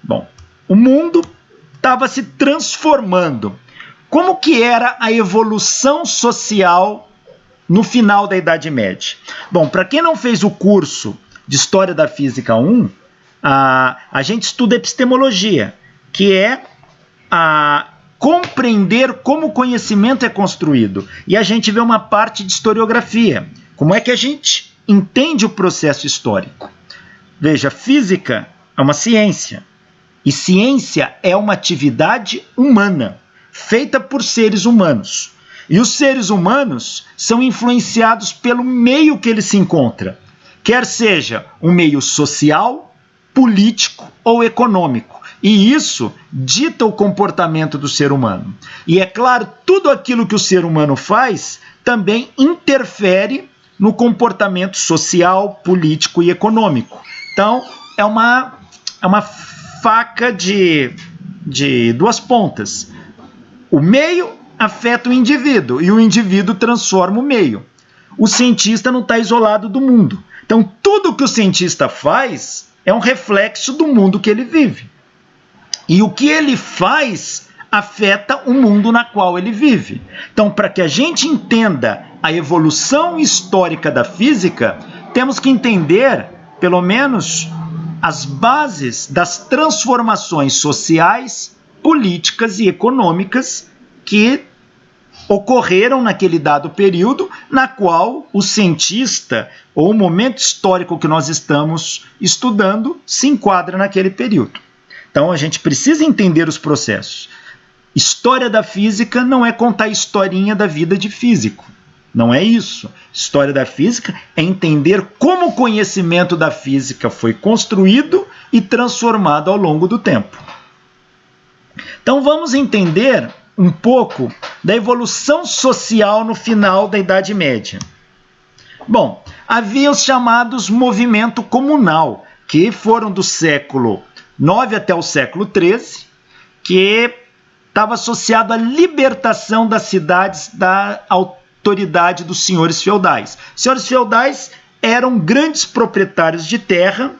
Bom, o mundo estava se transformando. Como que era a evolução social no final da Idade Média? Bom, para quem não fez o curso de História da Física 1, a gente estuda epistemologia, que é compreender como o conhecimento é construído. E a gente vê uma parte de historiografia. Como é que a gente entende o processo histórico? Veja, física é uma ciência. E ciência é uma atividade humana, feita por seres humanos. E os seres humanos são influenciados pelo meio que ele se encontra, quer seja um meio social, político ou econômico. E isso dita o comportamento do ser humano. E é claro, tudo aquilo que o ser humano faz também interfere no comportamento social, político e econômico. Então, é uma faca de duas pontas. O meio afeta o indivíduo e o indivíduo transforma o meio. O cientista não está isolado do mundo. Então, tudo que o cientista faz é um reflexo do mundo que ele vive. E o que ele faz afeta o mundo na qual ele vive. Então, para que a gente entenda a evolução histórica da física, temos que entender, pelo menos, as bases das transformações sociais, políticas e econômicas que ocorreram naquele dado período, na qual o cientista, ou o momento histórico que nós estamos estudando, se enquadra naquele período. Então, a gente precisa entender os processos. História da física não é contar a historinha da vida de físico. Não é isso. História da física é entender como o conhecimento da física foi construído e transformado ao longo do tempo. Então, vamos entender um pouco da evolução social no final da Idade Média. Bom, havia os chamados movimento comunal, que foram do século IX até o século XIII, que estava associado à libertação das cidades da autoridade dos senhores feudais. Os senhores feudais eram grandes proprietários de terra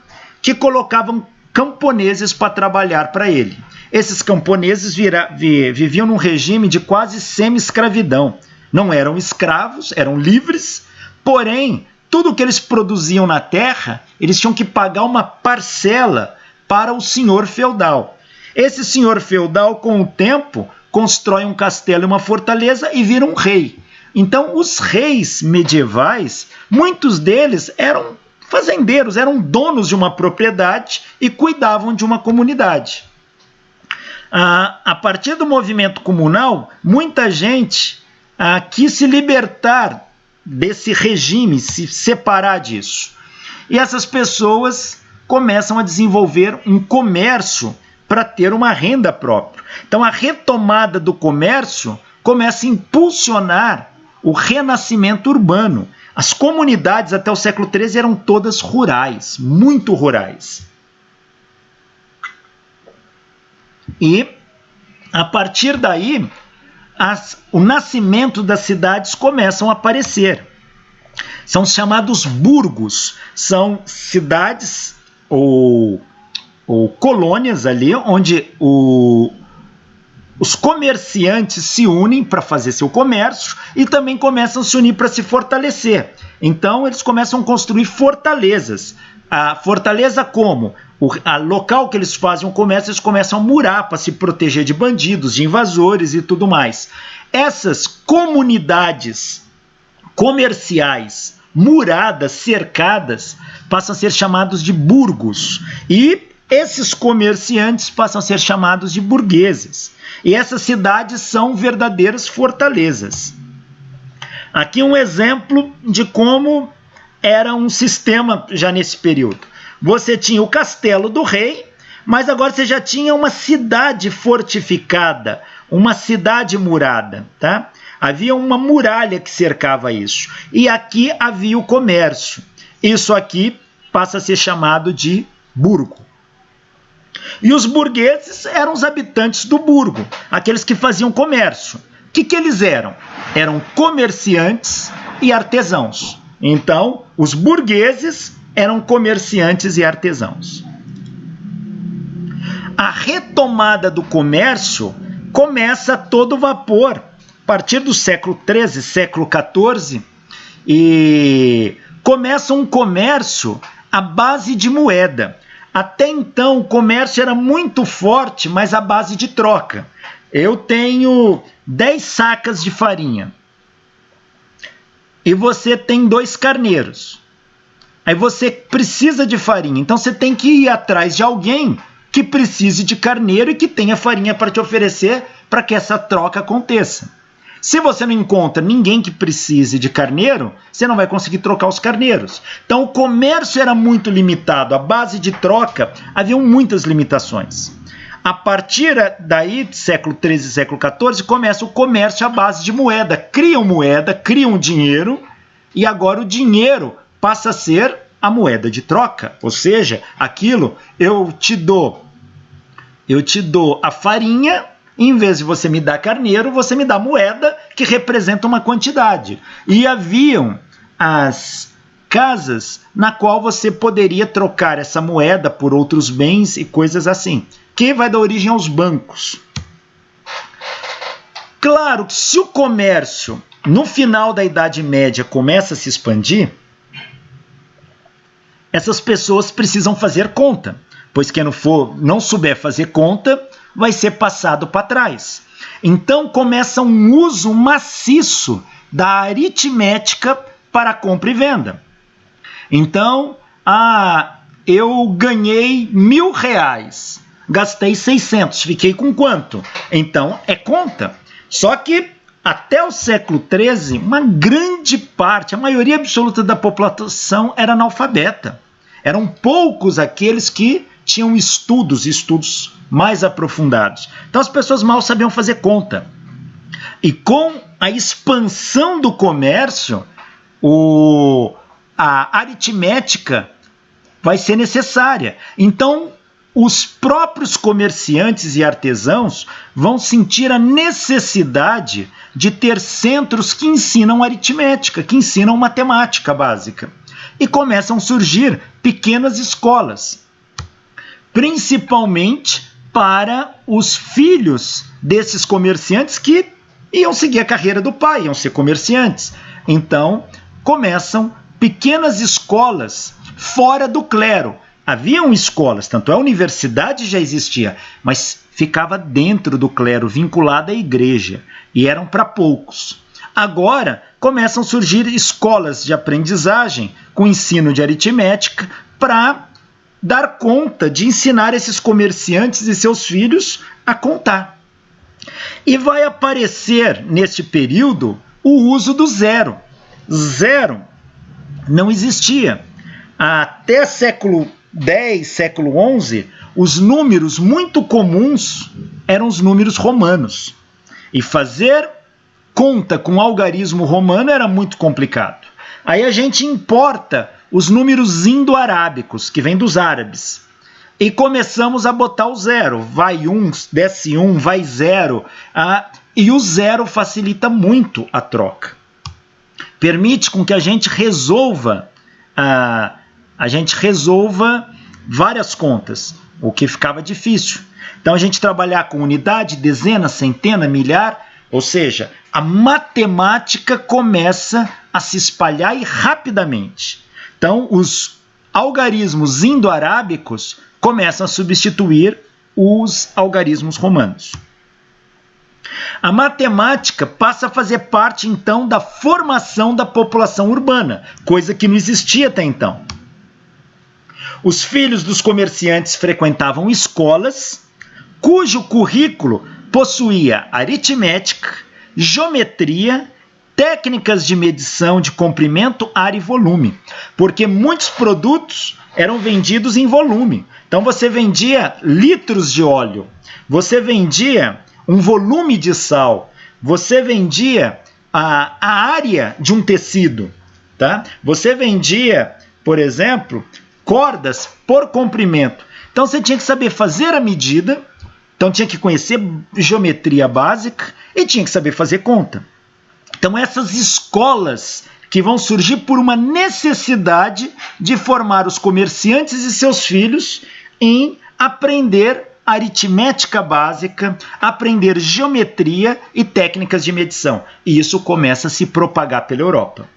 que colocavam camponeses para trabalhar para ele. Esses camponeses viviam num regime de quase semi-escravidão. Não eram escravos, eram livres, porém, tudo que eles produziam na terra, eles tinham que pagar uma parcela para o senhor feudal. Esse senhor feudal, com o tempo, constrói um castelo e uma fortaleza e vira um rei. Então, os reis medievais, muitos deles eram fazendeiros, eram donos de uma propriedade e cuidavam de uma comunidade. A partir do movimento comunal, muita gente quis se libertar desse regime, se separar disso. E essas pessoas começam a desenvolver um comércio para ter uma renda própria. Então, a retomada do comércio começa a impulsionar o renascimento urbano. As comunidades até o século XIII eram todas rurais, muito rurais. E, a partir daí, o nascimento das cidades começam a aparecer. São os chamados burgos. São cidades ou colônias ali, onde os comerciantes se unem para fazer seu comércio e também começam a se unir para se fortalecer. Então, eles começam a construir fortalezas. A fortaleza como? O local que eles fazem o comércio, eles começam a murar para se proteger de bandidos, de invasores e tudo mais. Essas comunidades comerciais muradas, cercadas, passam a ser chamados de burgos. E esses comerciantes passam a ser chamados de burgueses. E essas cidades são verdadeiras fortalezas. Aqui um exemplo de como era um sistema já nesse período. Você tinha o castelo do rei, mas agora você já tinha uma cidade fortificada, uma cidade murada, tá? Havia uma muralha que cercava isso. E aqui havia o comércio. Isso aqui passa a ser chamado de burgo. E os burgueses eram os habitantes do burgo, aqueles que faziam comércio. O que eles eram? Eram comerciantes e artesãos. Então, os burgueses eram comerciantes e artesãos. a retomada do comércio começa a todo vapor. A partir do século XIII, século XIV, e começa um comércio à base de moeda. Até então, o comércio era muito forte, mas à base de troca. Eu tenho 10 sacas de farinha e você tem 2 carneiros. Aí você precisa de farinha, então você tem que ir atrás de alguém que precise de carneiro e que tenha farinha para te oferecer para que essa troca aconteça. Se você não encontra ninguém que precise de carneiro, você não vai conseguir trocar os carneiros. Então o comércio era muito limitado, a base de troca havia muitas limitações. A partir daí, século XIII e século XIV, começa o comércio à base de moeda. Criam dinheiro, e agora o dinheiro passa a ser a moeda de troca. Ou seja, aquilo, eu te dou a farinha, em vez de você me dar carneiro, você me dá moeda que representa uma quantidade. E haviam as casas na qual você poderia trocar essa moeda por outros bens e coisas assim, que vai dar origem aos bancos. Claro que se o comércio, no final da Idade Média, começa a se expandir, essas pessoas precisam fazer conta, pois quem não souber fazer conta vai ser passado para trás. Então começa um uso maciço da aritmética para compra e venda. Então, eu ganhei R$1.000, gastei 600, fiquei com quanto? Então é conta. Só que até o século XIII, uma grande parte, a maioria absoluta da população era analfabeta. Eram poucos aqueles que tinham estudos mais aprofundados. Então as pessoas mal sabiam fazer conta. E com a expansão do comércio, a aritmética vai ser necessária. Então os próprios comerciantes e artesãos vão sentir a necessidade de ter centros que ensinam aritmética, que ensinam matemática básica. E começam a surgir pequenas escolas, principalmente para os filhos desses comerciantes que iam seguir a carreira do pai, iam ser comerciantes. Então, começam pequenas escolas fora do clero. Haviam escolas, tanto a universidade já existia, mas ficava dentro do clero, vinculada à igreja, e eram para poucos. Agora, começam a surgir escolas de aprendizagem com ensino de aritmética para dar conta de ensinar esses comerciantes e seus filhos a contar. E vai aparecer, neste período, o uso do zero. Zero não existia. Até século X, século XI, os números muito comuns eram os números romanos. E fazer conta com algarismo romano era muito complicado. Aí a gente importa os números indo-arábicos, que vêm dos árabes. E começamos a botar o zero. Vai 1, desce 1, vai 0. E o zero facilita muito a troca. Permite com que a gente resolva várias contas, o que ficava difícil. Então a gente trabalhar com unidade, dezena, centena, milhar, ou seja, a matemática começa a se espalhar e rapidamente. Então os algarismos indo-arábicos começam a substituir os algarismos romanos. A matemática passa a fazer parte, então, da formação da população urbana, coisa que não existia até então. Os filhos dos comerciantes frequentavam escolas, cujo currículo possuía aritmética, geometria, técnicas de medição de comprimento, área e volume, porque muitos produtos eram vendidos em volume. Então você vendia litros de óleo, você vendia um volume de sal, você vendia a área de um tecido, tá? Você vendia, por exemplo, cordas por comprimento. Então você tinha que saber fazer a medida, então tinha que conhecer geometria básica e tinha que saber fazer conta. Então essas escolas que vão surgir por uma necessidade de formar os comerciantes e seus filhos em aprender aritmética básica, aprender geometria e técnicas de medição. E isso começa a se propagar pela Europa.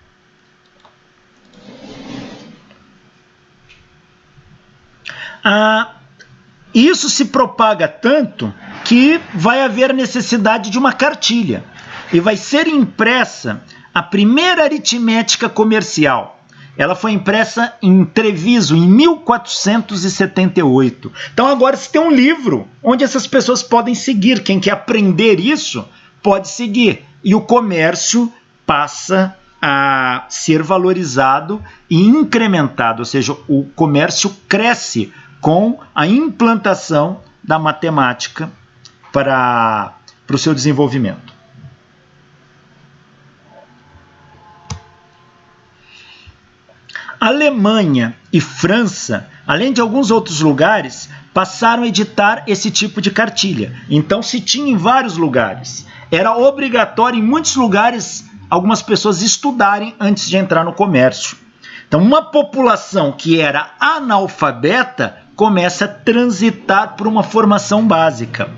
Isso se propaga tanto que vai haver necessidade de uma cartilha. E vai ser impressa a primeira aritmética comercial. Ela foi impressa em Treviso, em 1478. Então agora se tem um livro onde essas pessoas podem seguir. Quem quer aprender isso pode seguir. E o comércio passa a ser valorizado e incrementado. Ou seja, o comércio cresce com a implantação da matemática para o seu desenvolvimento. Alemanha e França, além de alguns outros lugares, passaram a editar esse tipo de cartilha. Então se tinha em vários lugares. Era obrigatório em muitos lugares algumas pessoas estudarem antes de entrar no comércio. Então uma população que era analfabeta começa a transitar por uma formação básica.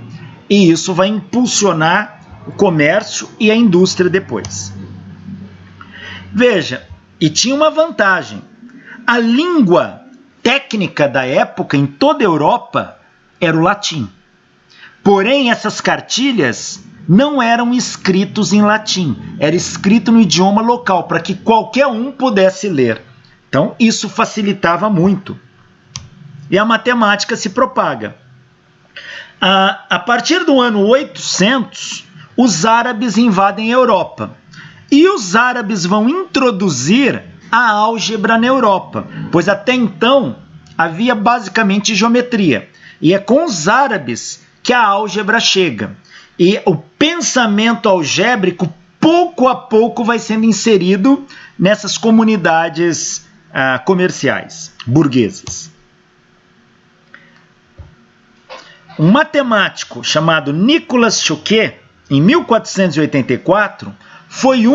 E isso vai impulsionar o comércio e a indústria depois. Veja, e tinha uma vantagem. A língua técnica da época em toda a Europa era o latim. Porém, essas cartilhas não eram escritos em latim. Era escrito no idioma local, para que qualquer um pudesse ler. Então, isso facilitava muito. E a matemática se propaga. A partir do ano 800, os árabes invadem a Europa. E os árabes vão introduzir a álgebra na Europa, pois até então havia basicamente geometria. E é com os árabes que a álgebra chega. E o pensamento algébrico, pouco a pouco, vai sendo inserido nessas comunidades comerciais, burguesas. Um matemático chamado Nicolas Choquet, em 1484, foi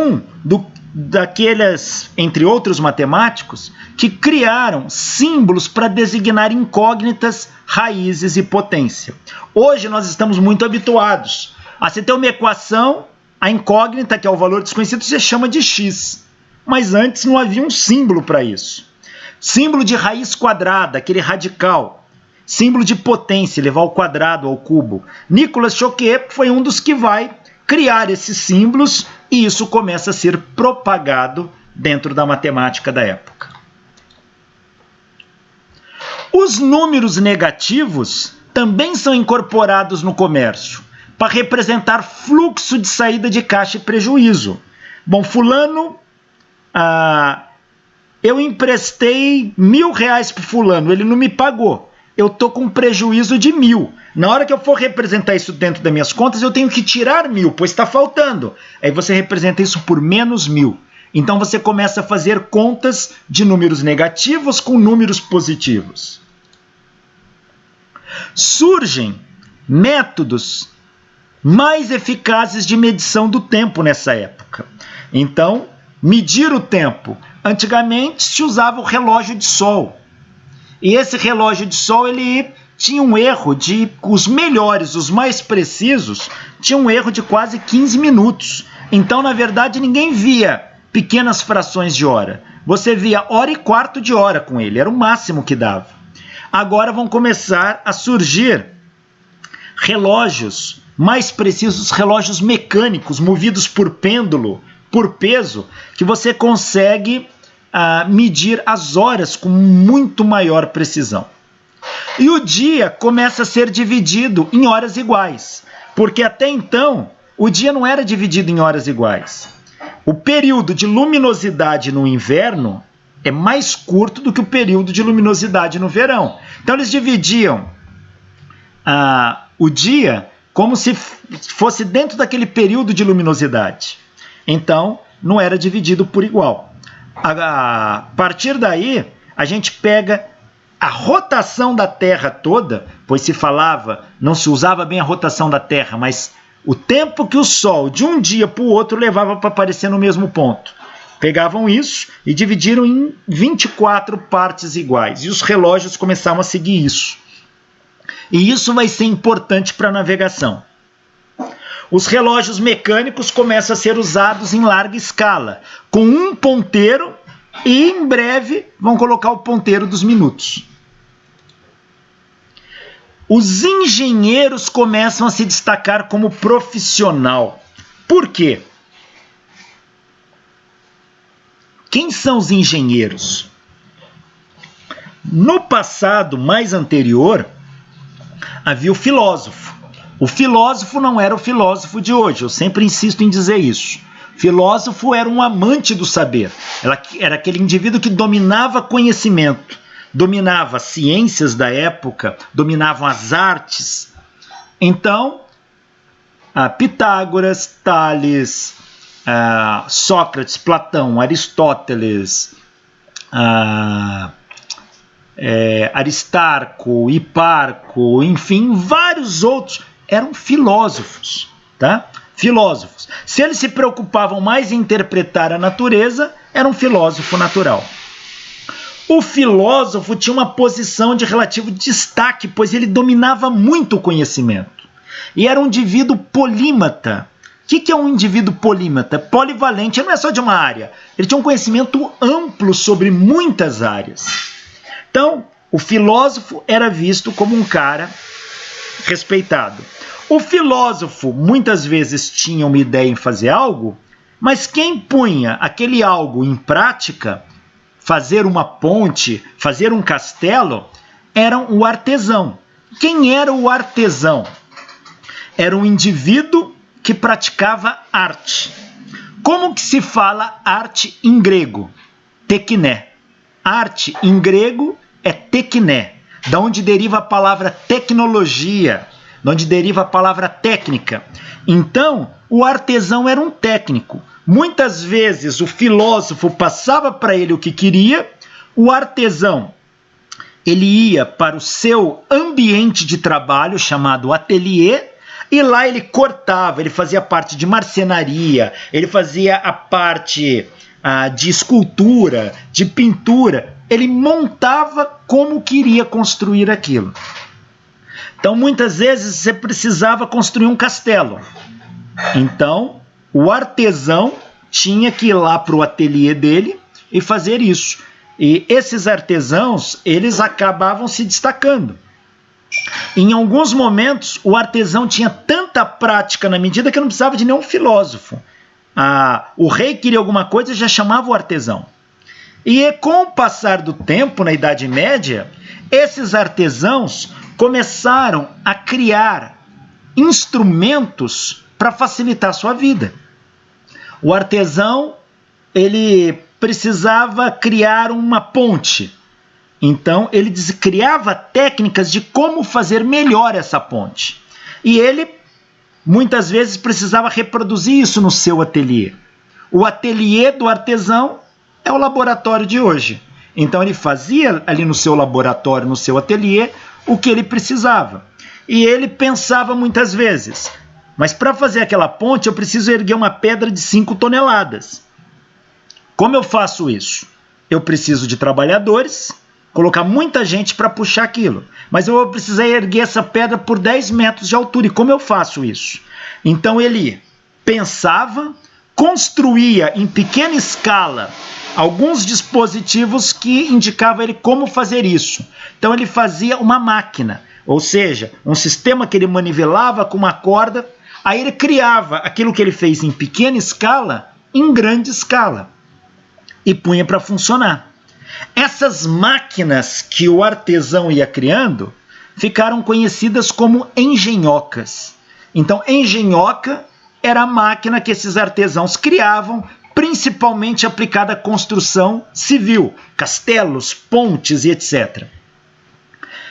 daqueles, entre outros matemáticos, que criaram símbolos para designar incógnitas, raízes e potência. Hoje nós estamos muito habituados a você ter uma equação, a incógnita, que é o valor desconhecido, você chama de x. Mas antes não havia um símbolo para isso. Símbolo de raiz quadrada, aquele radical. Símbolo de potência, levar ao quadrado, ao cubo. Nicolas Choquet foi um dos que vai criar esses símbolos e isso começa a ser propagado dentro da matemática da época. Os números negativos também são incorporados no comércio para representar fluxo de saída de caixa e prejuízo. Bom, fulano, eu emprestei R$1.000 para fulano, ele não me pagou. Eu estou com prejuízo de 1.000. Na hora que eu for representar isso dentro das minhas contas, eu tenho que tirar 1.000, pois está faltando. Aí você representa isso por menos 1.000. Então você começa a fazer contas de números negativos com números positivos. Surgem métodos mais eficazes de medição do tempo nessa época. Então, medir o tempo. Antigamente se usava o relógio de sol. E esse relógio de sol, ele tinha um erro de, os melhores, os mais precisos, tinha um erro de quase 15 minutos. Então, na verdade, ninguém via pequenas frações de hora. Você via hora e quarto de hora com ele, era o máximo que dava. Agora vão começar a surgir relógios mais precisos, relógios mecânicos, movidos por pêndulo, por peso, que você consegue medir as horas com muito maior precisão. E o dia começa a ser dividido em horas iguais, porque até então o dia não era dividido em horas iguais. O período de luminosidade no inverno é mais curto do que o período de luminosidade no verão. Então eles dividiam o dia como se fosse dentro daquele período de luminosidade. Então não era dividido por igual. A partir daí, a gente pega a rotação da Terra toda, pois se falava, não se usava bem a rotação da Terra, mas o tempo que o Sol de um dia para o outro levava para aparecer no mesmo ponto. Pegavam isso e dividiram em 24 partes iguais, e os relógios começavam a seguir isso. E isso vai ser importante para a navegação. Os relógios mecânicos começam a ser usados em larga escala, com um ponteiro, e em breve vão colocar o ponteiro dos minutos. Os engenheiros começam a se destacar como profissional. Por quê? Quem são os engenheiros? No passado mais anterior, havia o filósofo. O filósofo não era o filósofo de hoje, eu sempre insisto em dizer isso. Filósofo era um amante do saber, era aquele indivíduo que dominava conhecimento, dominava as ciências da época, dominavam as artes. Então, Pitágoras, Tales, Sócrates, Platão, Aristóteles, Aristarco, Hiparco, enfim, vários outros eram filósofos, tá? Filósofos. Se eles se preocupavam mais em interpretar a natureza, era um filósofo natural. O filósofo tinha uma posição de relativo destaque, pois ele dominava muito o conhecimento. E era um indivíduo polímata. O que é um indivíduo polímata? Polivalente, não é só de uma área. Ele tinha um conhecimento amplo sobre muitas áreas. Então, o filósofo era visto como um cara respeitado. O filósofo muitas vezes tinha uma ideia em fazer algo, mas quem punha aquele algo em prática, fazer uma ponte, fazer um castelo, era o artesão. Quem era o artesão? Era um indivíduo que praticava arte. Como que se fala arte em grego? Tekné. Arte em grego é tekné, da onde deriva a palavra tecnologia, de onde deriva a palavra técnica. Então, o artesão era um técnico. Muitas vezes o filósofo passava para ele o que queria, o artesão ele ia para o seu ambiente de trabalho, chamado ateliê, e lá ele cortava, ele fazia parte de marcenaria, ele fazia a parte de escultura, de pintura, ele montava como queria construir aquilo. Então, muitas vezes, você precisava construir um castelo. Então, o artesão tinha que ir lá para o ateliê dele e fazer isso. E esses artesãos, eles acabavam se destacando. Em alguns momentos, o artesão tinha tanta prática na medida que não precisava de nenhum filósofo. O rei queria alguma coisa e já chamava o artesão. E com o passar do tempo, na Idade Média, esses artesãos começaram a criar instrumentos para facilitar a sua vida. O artesão, ele precisava criar uma ponte. Então, ele criava técnicas de como fazer melhor essa ponte. E ele, muitas vezes, precisava reproduzir isso no seu ateliê. O ateliê do artesão é o laboratório de hoje. Então, ele fazia ali no seu laboratório, no seu ateliê, o que ele precisava. E ele pensava muitas vezes, mas para fazer aquela ponte, eu preciso erguer uma pedra de 5 toneladas. Como eu faço isso? Eu preciso de trabalhadores, colocar muita gente para puxar aquilo. Mas eu vou precisar erguer essa pedra por 10 metros de altura. E como eu faço isso? Então ele pensava, construía em pequena escala alguns dispositivos que indicavam ele como fazer isso. Então ele fazia uma máquina, ou seja, um sistema que ele manivelava com uma corda. Aí ele criava aquilo que ele fez em pequena escala em grande escala e punha para funcionar. Essas máquinas que o artesão ia criando ficaram conhecidas como engenhocas. Então, engenhoca era a máquina que esses artesãos criavam, principalmente aplicada à construção civil, castelos, pontes e etc.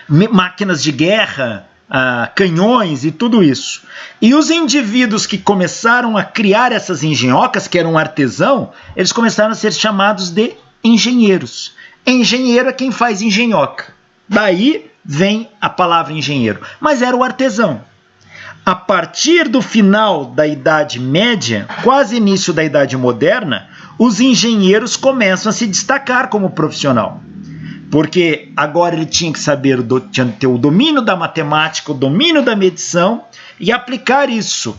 Máquinas de guerra, canhões e tudo isso. E os indivíduos que começaram a criar essas engenhocas, que eram artesão, eles começaram a ser chamados de engenheiros. Engenheiro é quem faz engenhoca. Daí vem a palavra engenheiro. Mas era o artesão. A partir do final da Idade Média, quase início da Idade Moderna, os engenheiros começam a se destacar como profissional. porque agora ele tinha que saber, tinha que ter o domínio da matemática, o domínio da medição e aplicar isso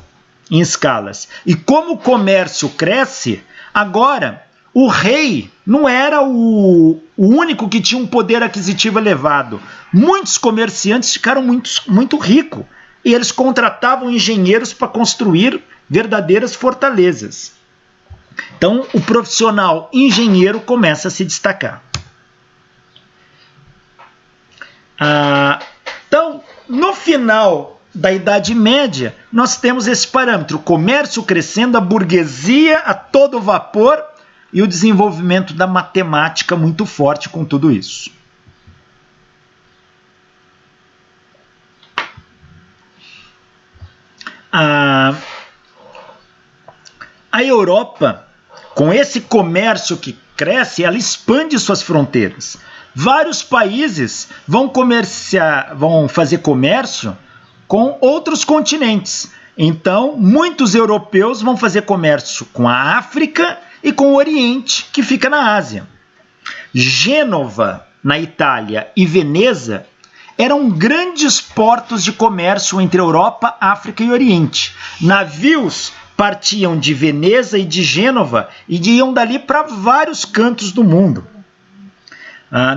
em escalas. E como o comércio cresce, agora o rei não era o único que tinha um poder aquisitivo elevado. Muitos comerciantes ficaram muito ricos e eles contratavam engenheiros para construir verdadeiras fortalezas. Então, o profissional engenheiro começa a se destacar. Então, no final da Idade Média, nós temos esse parâmetro: o comércio crescendo, a burguesia a todo vapor e o desenvolvimento da matemática muito forte com tudo isso. A Europa, com esse comércio que cresce, ela expande suas fronteiras. Vários países vão fazer comércio com outros continentes. Então, muitos europeus vão fazer comércio com a África e com o Oriente, que fica na Ásia. Gênova, na Itália, e Veneza eram grandes portos de comércio entre Europa, África e Oriente. Navios partiam de Veneza e de Gênova e iam dali para vários cantos do mundo.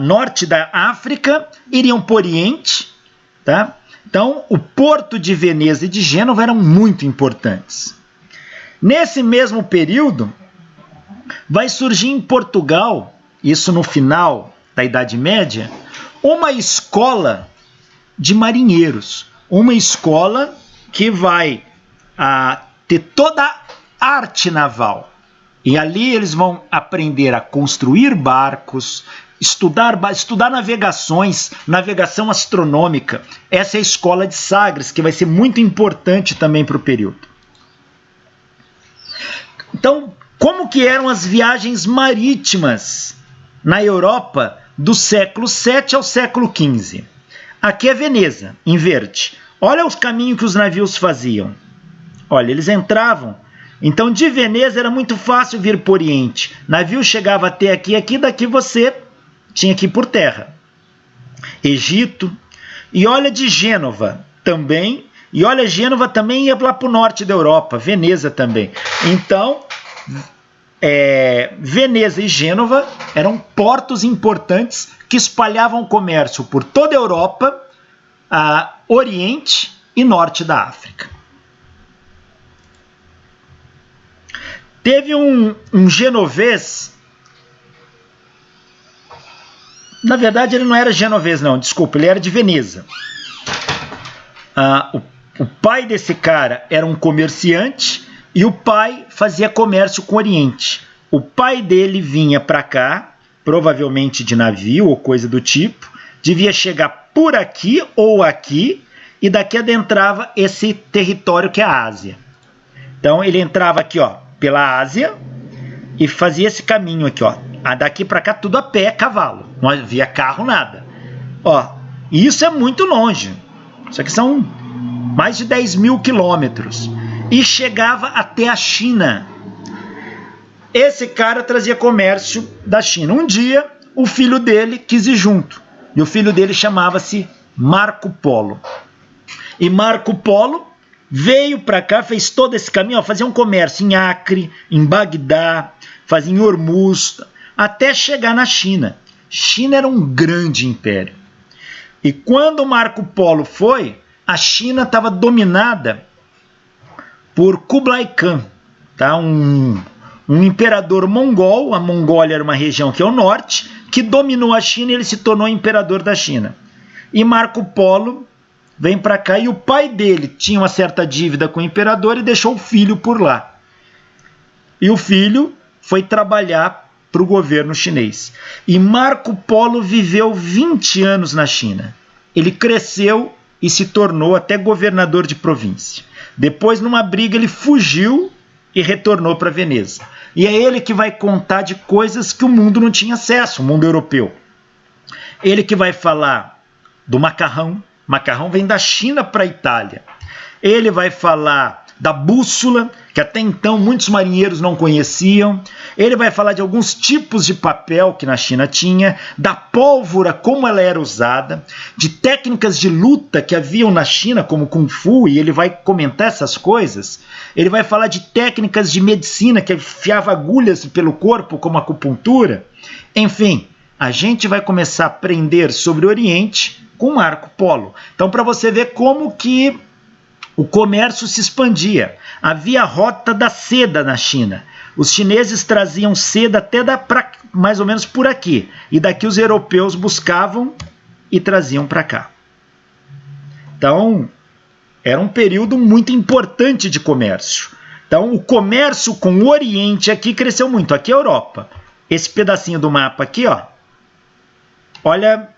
Norte da África iriam para o Oriente, tá? Então, o porto de Veneza e de Gênova eram muito importantes. Nesse mesmo período, vai surgir em Portugal, isso no final da Idade Média, uma escola de marinheiros. Uma escola que vai ter toda a arte naval. E ali eles vão aprender a construir barcos, estudar navegações, navegação astronômica. Essa é a escola de Sagres, que vai ser muito importante também para o período. Então, como que eram as viagens marítimas na Europa do século VII ao século XV? Aqui é Veneza, em verde. Olha os caminhos que os navios faziam. Olha, eles entravam. Então, de Veneza era muito fácil vir para o Oriente. Navio chegava até aqui, daqui você tinha que ir por terra. Egito. E olha de Gênova também. E olha, Gênova também ia lá para o norte da Europa. Veneza também. Então, Veneza e Gênova eram portos importantes que espalhavam comércio por toda a Europa, Oriente e Norte da África. Teve um genovês, na verdade ele não era genovês não, desculpa, ele era de Veneza. O pai desse cara era um comerciante e o pai fazia comércio com o Oriente. O pai dele vinha para cá, provavelmente de navio ou coisa do tipo, devia chegar por aqui ou aqui e daqui adentrava esse território que é a Ásia. Então ele entrava aqui, ó, pela Ásia e fazia esse caminho aqui, ó. Daqui para cá tudo a pé, cavalo. Não havia carro, nada. Ó, e isso é muito longe. Isso aqui são mais de 10 mil quilômetros. E chegava até a China. Esse cara trazia comércio da China. Um dia, o filho dele quis ir junto. E o filho dele chamava-se Marco Polo. E Marco Polo veio para cá, fez todo esse caminho, ó, fazia um comércio em Acre, em Bagdá, fazia em Hormuz, até chegar na China. China era um grande império. E quando Marco Polo foi, a China estava dominada por Kublai Khan, tá? um imperador mongol. A Mongólia era uma região que é o norte, que dominou a China e ele se tornou imperador da China. E Marco Polo vem para cá e o pai dele tinha uma certa dívida com o imperador e deixou o filho por lá. E o filho foi trabalhar para o governo chinês. E Marco Polo viveu 20 anos na China. Ele cresceu e se tornou até governador de província. Depois, numa briga, ele fugiu e retornou para Veneza. E é ele que vai contar de coisas que o mundo não tinha acesso, o mundo europeu. Ele que vai falar do macarrão. Macarrão vem da China para a Itália. Ele vai falar da bússola, que até então muitos marinheiros não conheciam. Ele vai falar de alguns tipos de papel que na China tinha, da pólvora, como ela era usada, de técnicas de luta que haviam na China, como Kung Fu, e ele vai comentar essas coisas. Ele vai falar de técnicas de medicina, que enfiava agulhas pelo corpo, como acupuntura. Enfim, a gente vai começar a aprender sobre o Oriente com Marco Polo. Então, para você ver como que o comércio se expandia. Havia a rota da seda na China. Os chineses traziam seda até mais ou menos por aqui. E daqui os europeus buscavam e traziam para cá. Então, era um período muito importante de comércio. Então, o comércio com o Oriente aqui cresceu muito. Aqui é a Europa. Esse pedacinho do mapa aqui, ó. Olha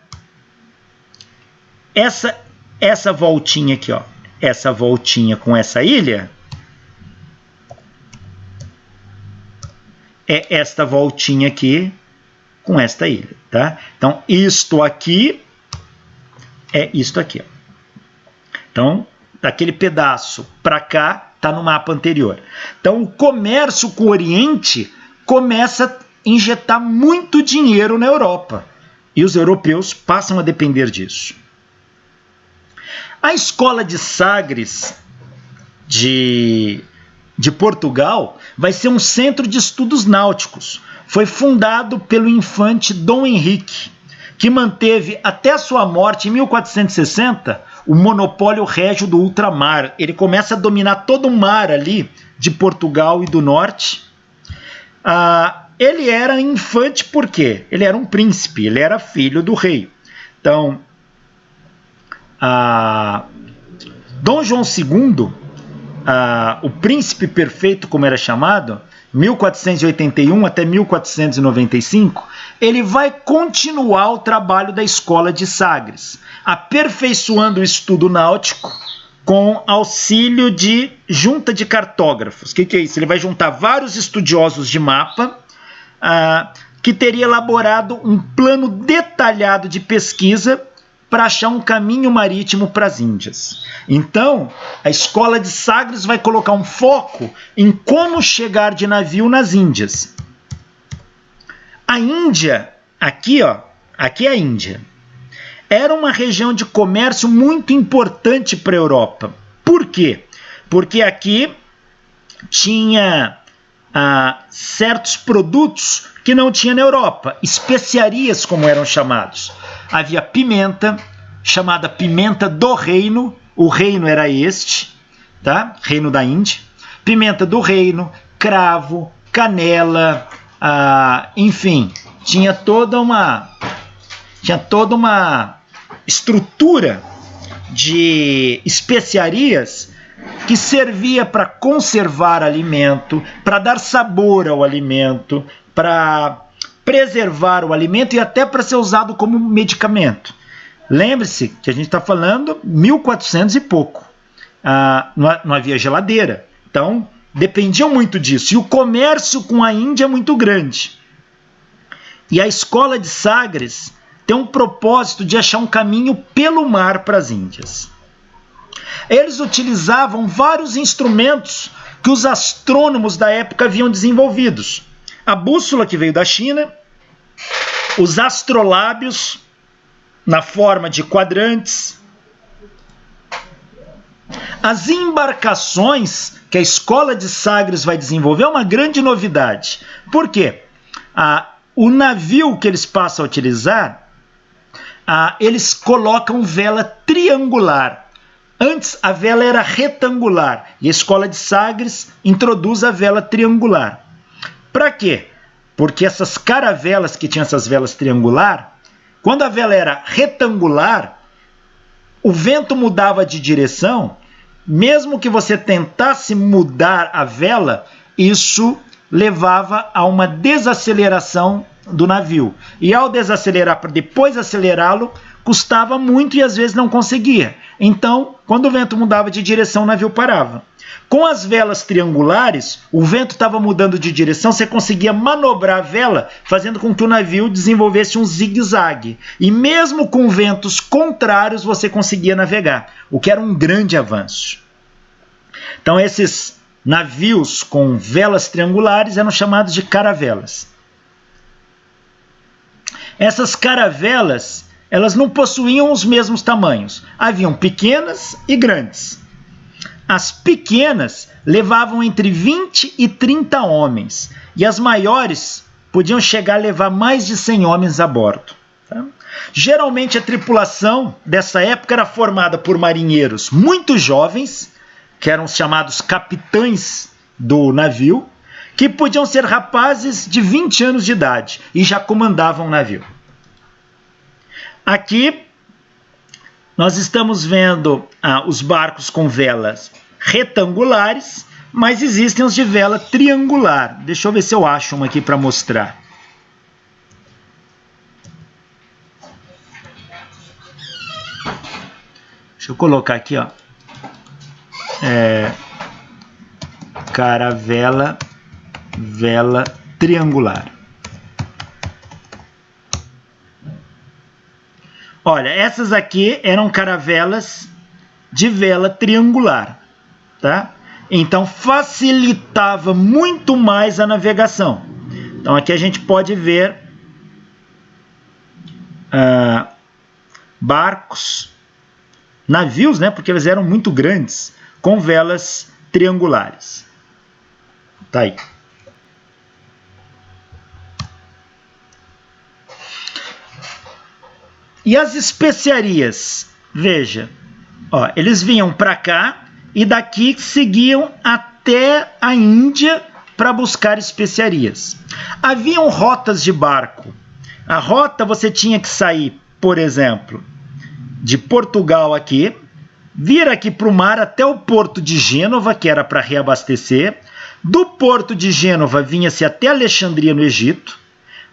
essa voltinha aqui, ó. Essa voltinha com essa ilha é esta voltinha aqui com esta ilha, tá? Então, isto aqui é isto aqui, ó. Então, daquele pedaço para cá, tá no mapa anterior. Então, o comércio com o Oriente começa a injetar muito dinheiro na Europa. E os europeus passam a depender disso. A escola de Sagres de Portugal vai ser um centro de estudos náuticos. Foi fundado pelo infante Dom Henrique, que manteve até a sua morte em 1460 o monopólio régio do ultramar. Ele começa a dominar todo o mar ali de Portugal e do norte. Ele era infante por quê? Ele era um príncipe, ele era filho do rei. Então, Dom João II, o príncipe perfeito, como era chamado, 1481 até 1495, ele vai continuar o trabalho da escola de Sagres, aperfeiçoando o estudo náutico com auxílio de junta de cartógrafos. O que é isso? Ele vai juntar vários estudiosos de mapa, que teria elaborado um plano detalhado de pesquisa para achar um caminho marítimo para as Índias. Então, a escola de Sagres vai colocar um foco em como chegar de navio nas Índias. A Índia, aqui, ó, aqui é a Índia, era uma região de comércio muito importante para a Europa. Por quê? Porque aqui tinha certos produtos que não tinha na Europa, especiarias como eram chamados. Havia pimenta, chamada pimenta do reino, o reino era este, tá? Reino da Índia. Pimenta do reino, cravo, canela, enfim, tinha toda uma estrutura de especiarias que servia para conservar alimento, para dar sabor ao alimento, para preservar o alimento e até para ser usado como medicamento. Lembre-se que a gente está falando 1400 e pouco. Não havia geladeira. Então, dependiam muito disso. E o comércio com a Índia é muito grande. E a escola de Sagres tem um propósito de achar um caminho pelo mar para as Índias. Eles utilizavam vários instrumentos que os astrônomos da época haviam desenvolvidos. A bússola, que veio da China, os astrolábios na forma de quadrantes, as embarcações que a escola de Sagres vai desenvolver é uma grande novidade. Por quê? O navio que eles passam a utilizar, eles colocam vela triangular. Antes a vela era retangular e a escola de Sagres introduz a vela triangular. Para quê? Porque essas caravelas que tinham essas velas triangular, quando a vela era retangular, o vento mudava de direção, mesmo que você tentasse mudar a vela, isso levava a uma desaceleração do navio. E ao desacelerar para depois acelerá-lo, custava muito e às vezes não conseguia. Então, quando o vento mudava de direção, o navio parava. Com as velas triangulares, o vento estava mudando de direção, você conseguia manobrar a vela, fazendo com que o navio desenvolvesse um zigue-zague. E mesmo com ventos contrários, você conseguia navegar, o que era um grande avanço. Então, esses navios com velas triangulares eram chamados de caravelas. Essas caravelas, elas não possuíam os mesmos tamanhos. Haviam pequenas e grandes. As pequenas levavam entre 20 e 30 homens, e as maiores podiam chegar a levar mais de 100 homens a bordo. Tá? Geralmente a tripulação dessa época era formada por marinheiros muito jovens, que eram chamados capitães do navio, que podiam ser rapazes de 20 anos de idade e já comandavam o navio. Aqui nós estamos vendo os barcos com velas retangulares, mas existem os de vela triangular. Deixa eu ver se eu acho uma aqui para mostrar. Deixa eu colocar aqui, ó. Caravela, vela triangular. Olha, essas aqui eram caravelas de vela triangular, tá? Então facilitava muito mais a navegação. Então aqui a gente pode ver barcos, navios, né? Porque eles eram muito grandes, com velas triangulares. Tá aí. E as especiarias? Veja, ó, eles vinham para cá e daqui seguiam até a Índia para buscar especiarias. Haviam rotas de barco. A rota você tinha que sair, por exemplo, de Portugal aqui, vir aqui para o mar até o porto de Gênova, que era para reabastecer. Do porto de Gênova vinha-se até Alexandria, no Egito.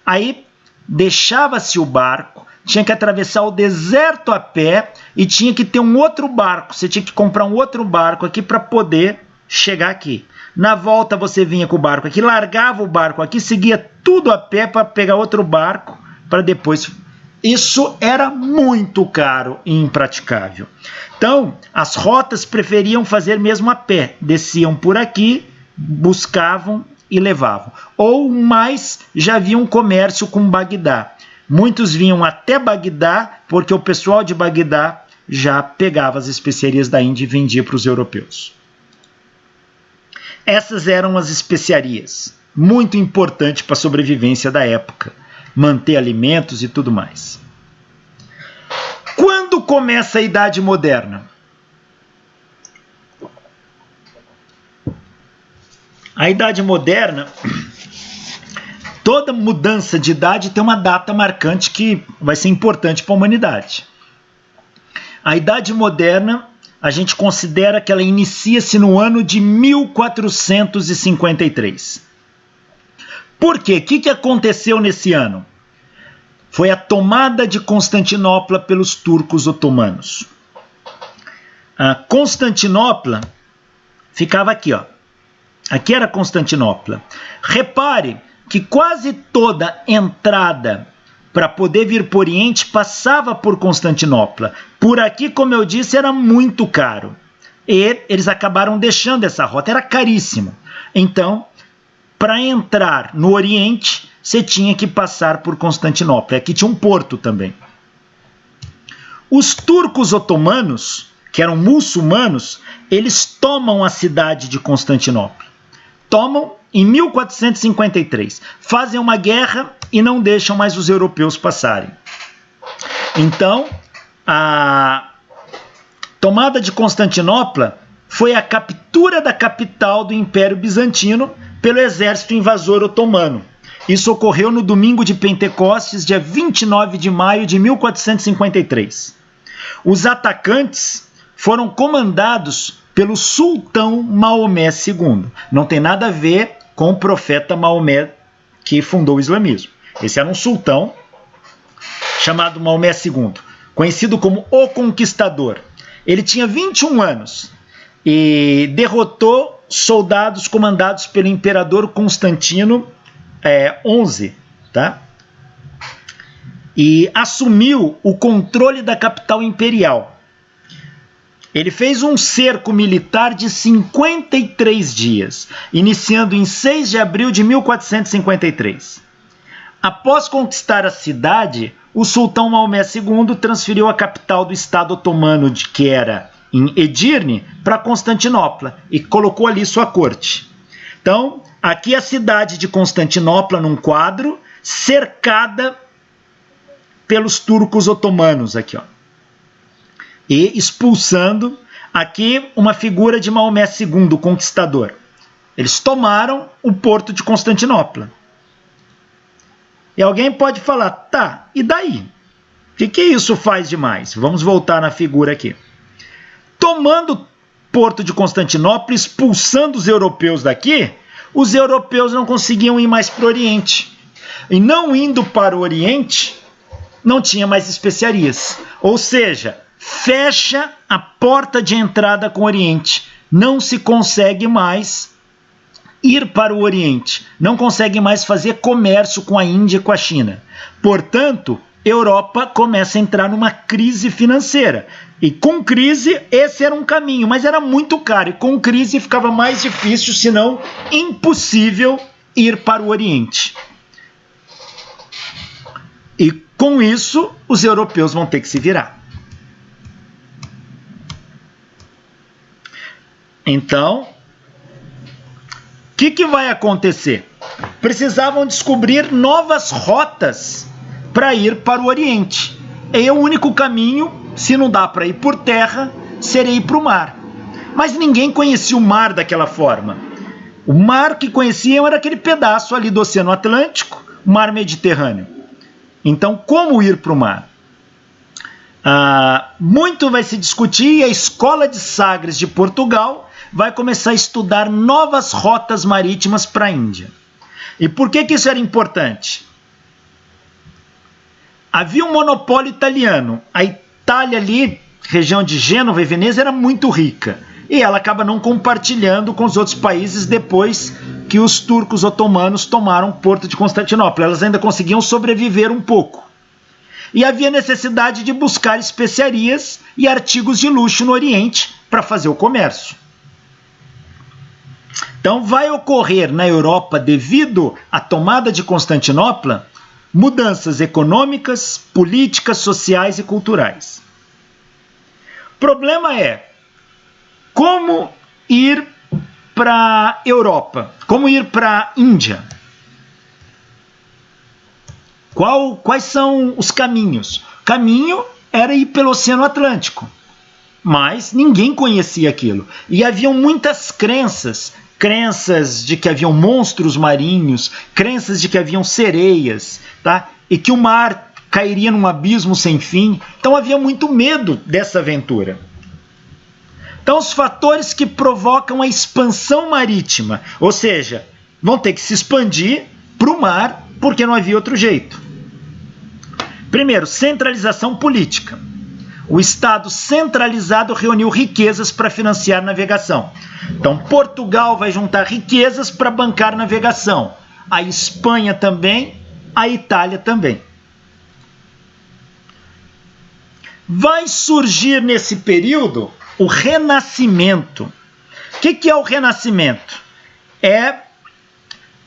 Aí deixava-se o barco, tinha que atravessar o deserto a pé e tinha que ter um outro barco. Você tinha que comprar um outro barco aqui para poder chegar aqui. Na volta você vinha com o barco aqui, largava o barco aqui, seguia tudo a pé para pegar outro barco para depois... Isso era muito caro e impraticável. Então, as rotas preferiam fazer mesmo a pé. Desciam por aqui, buscavam e levavam. Ou mais, já havia um comércio com Bagdá. Muitos vinham até Bagdá, porque o pessoal de Bagdá já pegava as especiarias da Índia e vendia para os europeus. Essas eram as especiarias, muito importante para a sobrevivência da época, manter alimentos e tudo mais. Quando começa a Idade Moderna? A Idade Moderna, toda mudança de idade tem uma data marcante que vai ser importante para a humanidade. A Idade Moderna, a gente considera que ela inicia-se no ano de 1453. Por quê? O que aconteceu nesse ano? Foi a tomada de Constantinopla pelos turcos otomanos. A Constantinopla ficava aqui, ó. Aqui era Constantinopla. Repare que quase toda entrada para poder vir para o Oriente passava por Constantinopla. Por aqui, como eu disse, era muito caro. E eles acabaram deixando essa rota, era caríssimo. Então, para entrar no Oriente, você tinha que passar por Constantinopla. Aqui tinha um porto também. Os turcos otomanos, que eram muçulmanos, eles tomam a cidade de Constantinopla. Tomam em 1453. Fazem uma guerra e não deixam mais os europeus passarem. Então, a tomada de Constantinopla foi a captura da capital do Império Bizantino pelo exército invasor otomano. Isso ocorreu no domingo de Pentecostes, dia 29 de maio de 1453. Os atacantes foram comandados pelo sultão Maomé II. Não tem nada a ver com o profeta Maomé que fundou o islamismo. Esse era um sultão chamado Maomé II, conhecido como o Conquistador. Ele tinha 21 anos e derrotou soldados comandados pelo imperador Constantino XI, tá? E assumiu o controle da capital imperial. Ele fez um cerco militar de 53 dias, iniciando em 6 de abril de 1453. Após conquistar a cidade, o sultão Maomé II transferiu a capital do Estado Otomano, que era em Edirne, para Constantinopla e colocou ali sua corte. Então, aqui a cidade de Constantinopla num quadro, cercada pelos turcos otomanos aqui, ó. E expulsando aqui uma figura de Maomé II, o conquistador. Eles tomaram o porto de Constantinopla. E alguém pode falar, tá, e daí? O que isso faz demais? Vamos voltar na figura aqui. Tomando o porto de Constantinopla, expulsando os europeus daqui, os europeus não conseguiam ir mais para o Oriente. E não indo para o Oriente, não tinha mais especiarias. Ou seja, fecha a porta de entrada com o Oriente. Não se consegue mais ir para o Oriente. Não consegue mais fazer comércio com a Índia e com a China. Portanto, Europa começa a entrar numa crise financeira. E com crise, esse era um caminho, mas era muito caro. E com crise ficava mais difícil, se não impossível, ir para o Oriente. E com isso, os europeus vão ter que se virar. Então, o que vai acontecer? Precisavam descobrir novas rotas para ir para o Oriente. E o único caminho, se não dá para ir por terra, seria ir para o mar. Mas ninguém conhecia o mar daquela forma. O mar que conheciam era aquele pedaço ali do Oceano Atlântico, o mar Mediterrâneo. Então, como ir para o mar? Muito vai se discutir e a Escola de Sagres de Portugal vai começar a estudar novas rotas marítimas para a Índia. E por que isso era importante? Havia um monopólio italiano. A Itália ali, região de Gênova e Veneza, era muito rica. E ela acaba não compartilhando com os outros países depois que os turcos otomanos tomaram o porto de Constantinopla. Elas ainda conseguiam sobreviver um pouco. E havia necessidade de buscar especiarias e artigos de luxo no Oriente para fazer o comércio. Então vai ocorrer na Europa, devido à tomada de Constantinopla, mudanças econômicas, políticas, sociais e culturais. O problema é como ir para a Europa, como ir para a Índia. Quais são os caminhos? O caminho era ir pelo Oceano Atlântico, mas ninguém conhecia aquilo. E haviam muitas crenças de que haviam monstros marinhos, crenças de que haviam sereias, tá? E que o mar cairia num abismo sem fim. Então havia muito medo dessa aventura. Então os fatores que provocam a expansão marítima, ou seja, vão ter que se expandir para o mar, porque não havia outro jeito. Primeiro, centralização política. O Estado centralizado reuniu riquezas para financiar a navegação. Então, Portugal vai juntar riquezas para bancar a navegação. A Espanha também, a Itália também. Vai surgir nesse período o Renascimento. O que é o Renascimento? É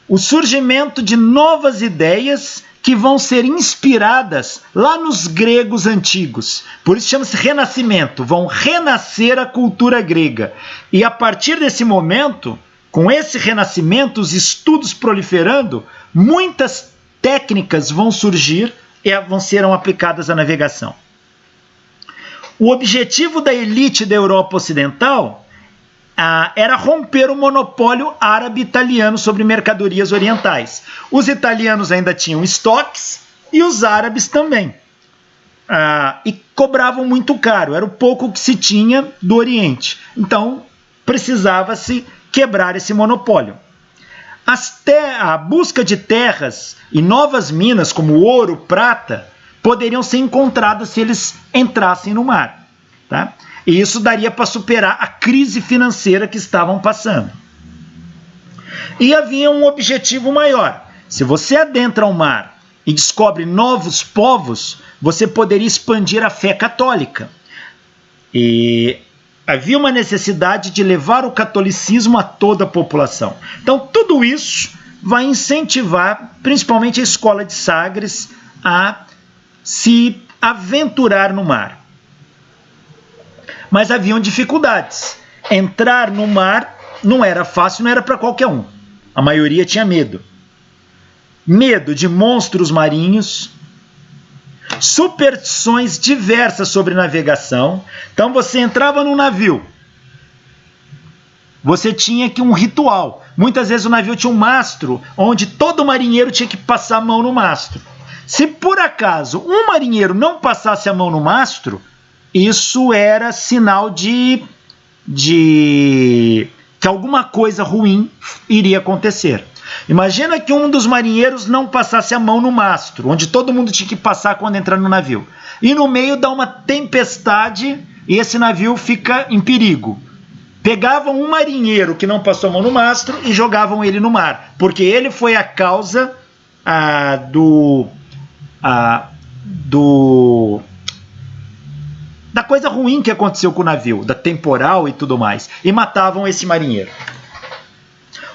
o surgimento de novas ideias que vão ser inspiradas lá nos gregos antigos. Por isso chama-se Renascimento. Vão renascer a cultura grega. E a partir desse momento, com esse renascimento, os estudos proliferando, muitas técnicas vão surgir e serão aplicadas à navegação. O objetivo da elite da Europa Ocidental era romper o monopólio árabe-italiano sobre mercadorias orientais. Os italianos ainda tinham estoques e os árabes também. E cobravam muito caro, era o pouco que se tinha do Oriente. Então, precisava-se quebrar esse monopólio. A busca de terras e novas minas, como ouro, prata, poderiam ser encontradas se eles entrassem no mar. Tá? E isso daria para superar a crise financeira que estavam passando. E havia um objetivo maior. Se você adentra o mar e descobre novos povos, você poderia expandir a fé católica. E havia uma necessidade de levar o catolicismo a toda a população. Então, tudo isso vai incentivar, principalmente a escola de Sagres, a se aventurar no mar. Mas haviam dificuldades. Entrar no mar não era fácil, não era para qualquer um. A maioria tinha medo. Medo de monstros marinhos, superstições diversas sobre navegação. Então você entrava num navio, você tinha que um ritual. Muitas vezes o navio tinha um mastro, onde todo marinheiro tinha que passar a mão no mastro. Se por acaso um marinheiro não passasse a mão no mastro, isso era sinal de que alguma coisa ruim iria acontecer. Imagina que um dos marinheiros não passasse a mão no mastro, onde todo mundo tinha que passar quando entrar no navio. E no meio dá uma tempestade e esse navio fica em perigo. Pegavam um marinheiro que não passou a mão no mastro e jogavam ele no mar, porque ele foi a causa da coisa ruim que aconteceu com o navio, da temporal e tudo mais, e matavam esse marinheiro.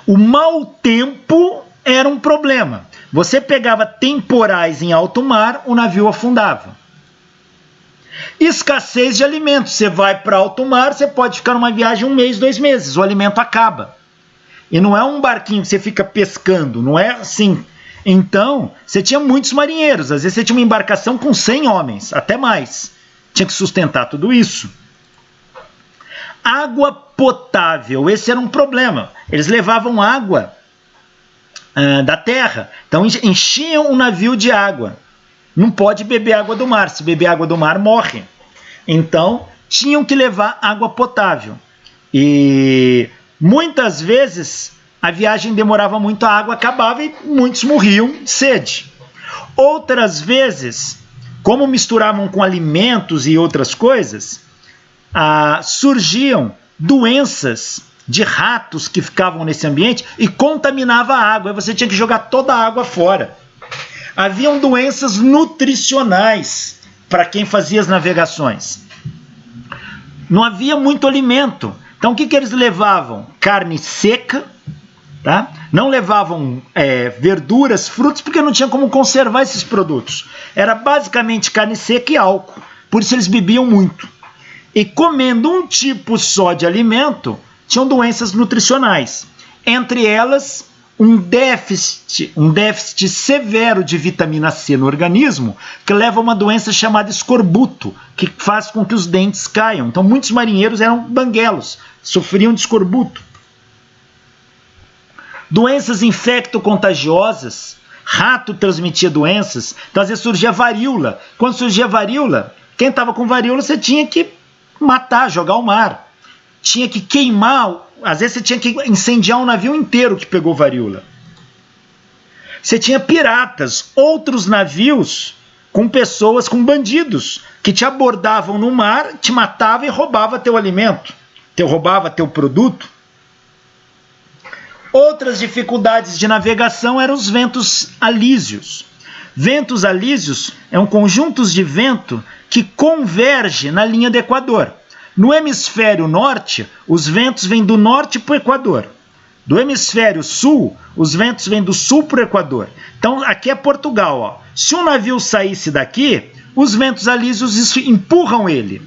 O mau tempo era um problema. Você pegava temporais em alto mar, o navio afundava. Escassez de alimentos. Você vai para alto mar, você pode ficar numa viagem 1 mês, 2 meses, o alimento acaba. E não é um barquinho que você fica pescando, não é assim. Então, você tinha muitos marinheiros, às vezes você tinha uma embarcação com 100 homens, até mais. Tinha que sustentar tudo isso. Água potável, esse era um problema. Eles levavam água da terra, então enchiam o navio de água. Não pode beber água do mar, se beber água do mar morre. Então, tinham que levar água potável. E muitas vezes a viagem demorava muito, a água acabava e muitos morriam de sede. Outras vezes, como misturavam com alimentos e outras coisas, surgiam doenças de ratos que ficavam nesse ambiente e contaminava a água. Aí você tinha que jogar toda a água fora. Haviam doenças nutricionais para quem fazia as navegações. Não havia muito alimento. Então o que eles levavam? Carne seca, tá? Não levavam verduras, frutos, porque não tinha como conservar esses produtos. Era basicamente carne seca e álcool. Por isso eles bebiam muito. E comendo um tipo só de alimento, tinham doenças nutricionais. Entre elas, um déficit severo de vitamina C no organismo, que leva a uma doença chamada escorbuto, que faz com que os dentes caiam. Então, muitos marinheiros eram banguelos, sofriam de escorbuto. Doenças infecto-contagiosas, rato transmitia doenças, então às vezes surgia varíola. Quando surgia varíola, quem estava com varíola você tinha que matar, jogar ao mar. Tinha que queimar, às vezes você tinha que incendiar um navio inteiro que pegou varíola. Você tinha piratas, outros navios com pessoas, com bandidos, que te abordavam no mar, te matavam e roubavam teu alimento, roubava teu produto. Outras dificuldades de navegação eram os ventos alísios. Ventos alísios é um conjunto de vento que converge na linha do Equador. No hemisfério norte, os ventos vêm do norte para o Equador. Do hemisfério sul, os ventos vêm do sul para o Equador. Então, aqui é Portugal. Ó. Se um navio saísse daqui, os ventos alísios empurram ele.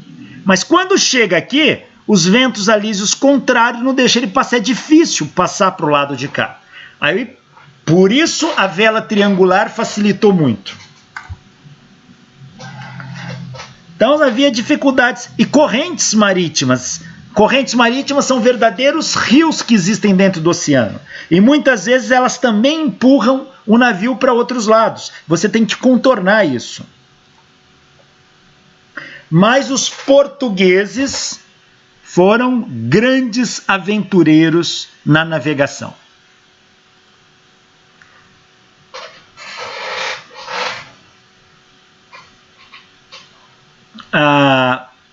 Mas quando chega aqui, os ventos alísios contrários não deixam ele passar. É difícil passar para o lado de cá. Aí, por isso, a vela triangular facilitou muito. Então havia dificuldades. E correntes marítimas. Correntes marítimas são verdadeiros rios que existem dentro do oceano. E muitas vezes elas também empurram o navio para outros lados. Você tem que contornar isso. Mas os portugueses foram grandes aventureiros na navegação.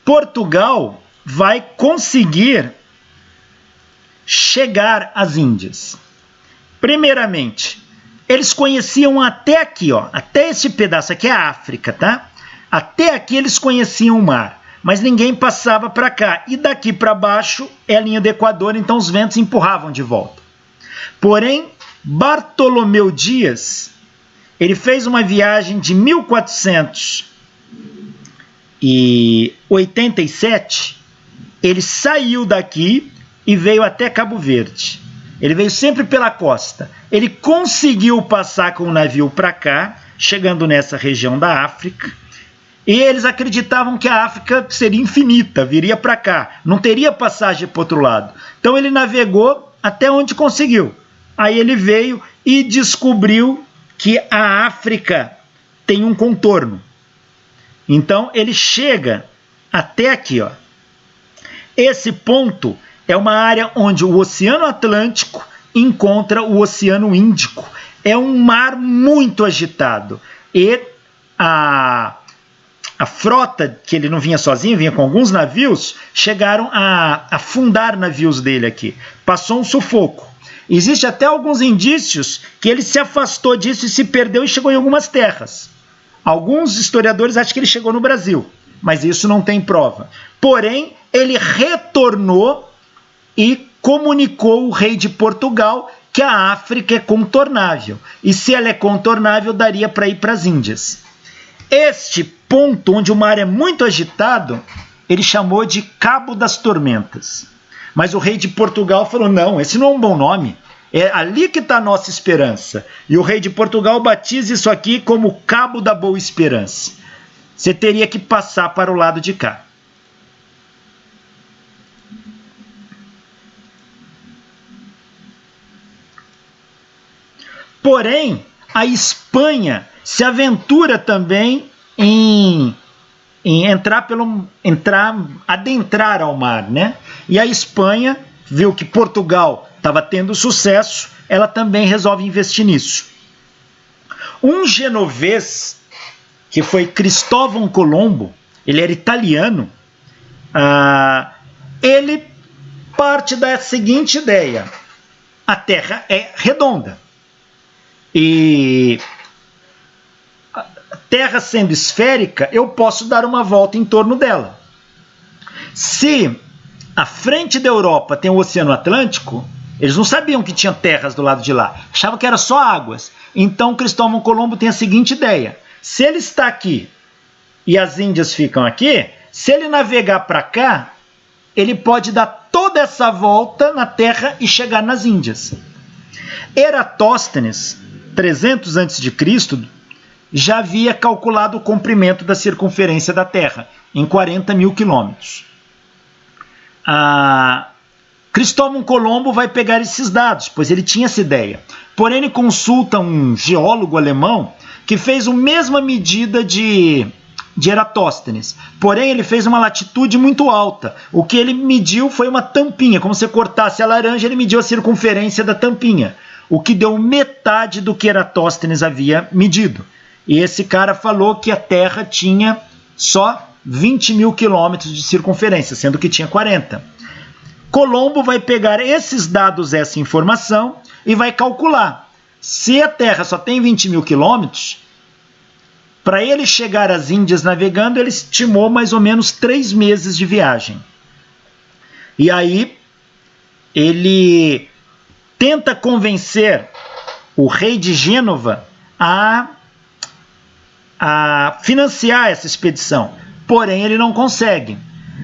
Portugal vai conseguir chegar às Índias. Primeiramente, eles conheciam até aqui, ó, até esse pedaço aqui é a África, tá? Até aqui eles conheciam o mar. mas ninguém passava para cá. E daqui para baixo é a linha do Equador, então os ventos empurravam de volta. Porém, Bartolomeu Dias, ele fez uma viagem de 1487, ele saiu daqui e veio até Cabo Verde. Ele veio sempre pela costa. Ele conseguiu passar com o navio para cá, chegando nessa região da África, e eles acreditavam que a África seria infinita, viria para cá, não teria passagem para o outro lado. Então ele navegou até onde conseguiu. Aí ele veio e descobriu que a África tem um contorno. Então ele chega até aqui, ó. Esse ponto é uma área onde o Oceano Atlântico encontra o Oceano Índico. É um mar muito agitado. E a frota, que ele não vinha sozinho, vinha com alguns navios, chegaram a afundar navios dele aqui. Passou um sufoco. Existe até alguns indícios que ele se afastou disso e se perdeu e chegou em algumas terras. Alguns historiadores acham que ele chegou no Brasil, mas isso não tem prova. Porém, ele retornou e comunicou o rei de Portugal que a África é contornável. E se ela é contornável, daria para ir para as Índias. Este ponto, onde o mar é muito agitado, ele chamou de Cabo das Tormentas. Mas o rei de Portugal falou, não, esse não é um bom nome. É ali que está a nossa esperança. E o rei de Portugal batiza isso aqui como Cabo da Boa Esperança. Você teria que passar para o lado de cá. Porém, a Espanha se aventura também em adentrar ao mar, né? E a Espanha viu que Portugal estava tendo sucesso, ela também resolve investir nisso. Um genovês, que foi Cristóvão Colombo, ele era italiano, ele parte da seguinte ideia: a Terra é redonda. E a Terra sendo esférica, eu posso dar uma volta em torno dela. Se à frente da Europa tem o Oceano Atlântico, eles não sabiam que tinha terras do lado de lá, achavam que era só águas. Então Cristóvão Colombo tem a seguinte ideia: se ele está aqui e as Índias ficam aqui, se ele navegar para cá, ele pode dar toda essa volta na Terra e chegar nas Índias. Eratóstenes, 300 a.C., já havia calculado o comprimento da circunferência da Terra, em 40 mil quilômetros. Cristóvão Colombo vai pegar esses dados, pois ele tinha essa ideia. Porém, ele consulta um geólogo alemão que fez a mesma medida de Eratóstenes. Porém, ele fez uma latitude muito alta. O que ele mediu foi uma tampinha. Como se cortasse a laranja, ele mediu a circunferência da tampinha, o que deu metade do que Eratóstenes havia medido. E esse cara falou que a Terra tinha só 20 mil quilômetros de circunferência, sendo que tinha 40. Colombo vai pegar esses dados, essa informação, e vai calcular. Se a Terra só tem 20 mil quilômetros, para ele chegar às Índias navegando, ele estimou mais ou menos 3 meses de viagem. E aí, ele tenta convencer o rei de Gênova a financiar essa expedição. Porém, ele não consegue.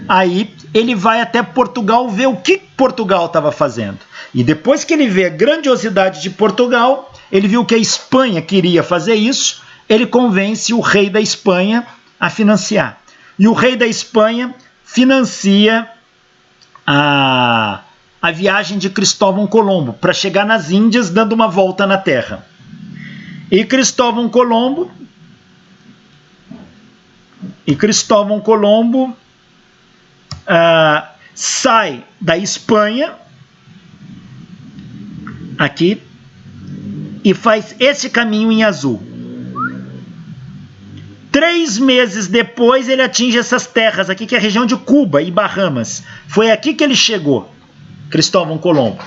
Aí ele vai até Portugal ver o que Portugal estava fazendo. E depois que ele vê a grandiosidade de Portugal, ele viu que a Espanha queria fazer isso, ele convence o rei da Espanha a financiar. E o rei da Espanha financia a viagem de Cristóvão Colombo para chegar nas Índias dando uma volta na Terra. E Cristóvão Colombo sai da Espanha aqui e faz esse caminho em azul. 3 meses depois ele atinge essas terras aqui, que é a região de Cuba e Bahamas. Foi aqui que ele chegou, Cristóvão Colombo.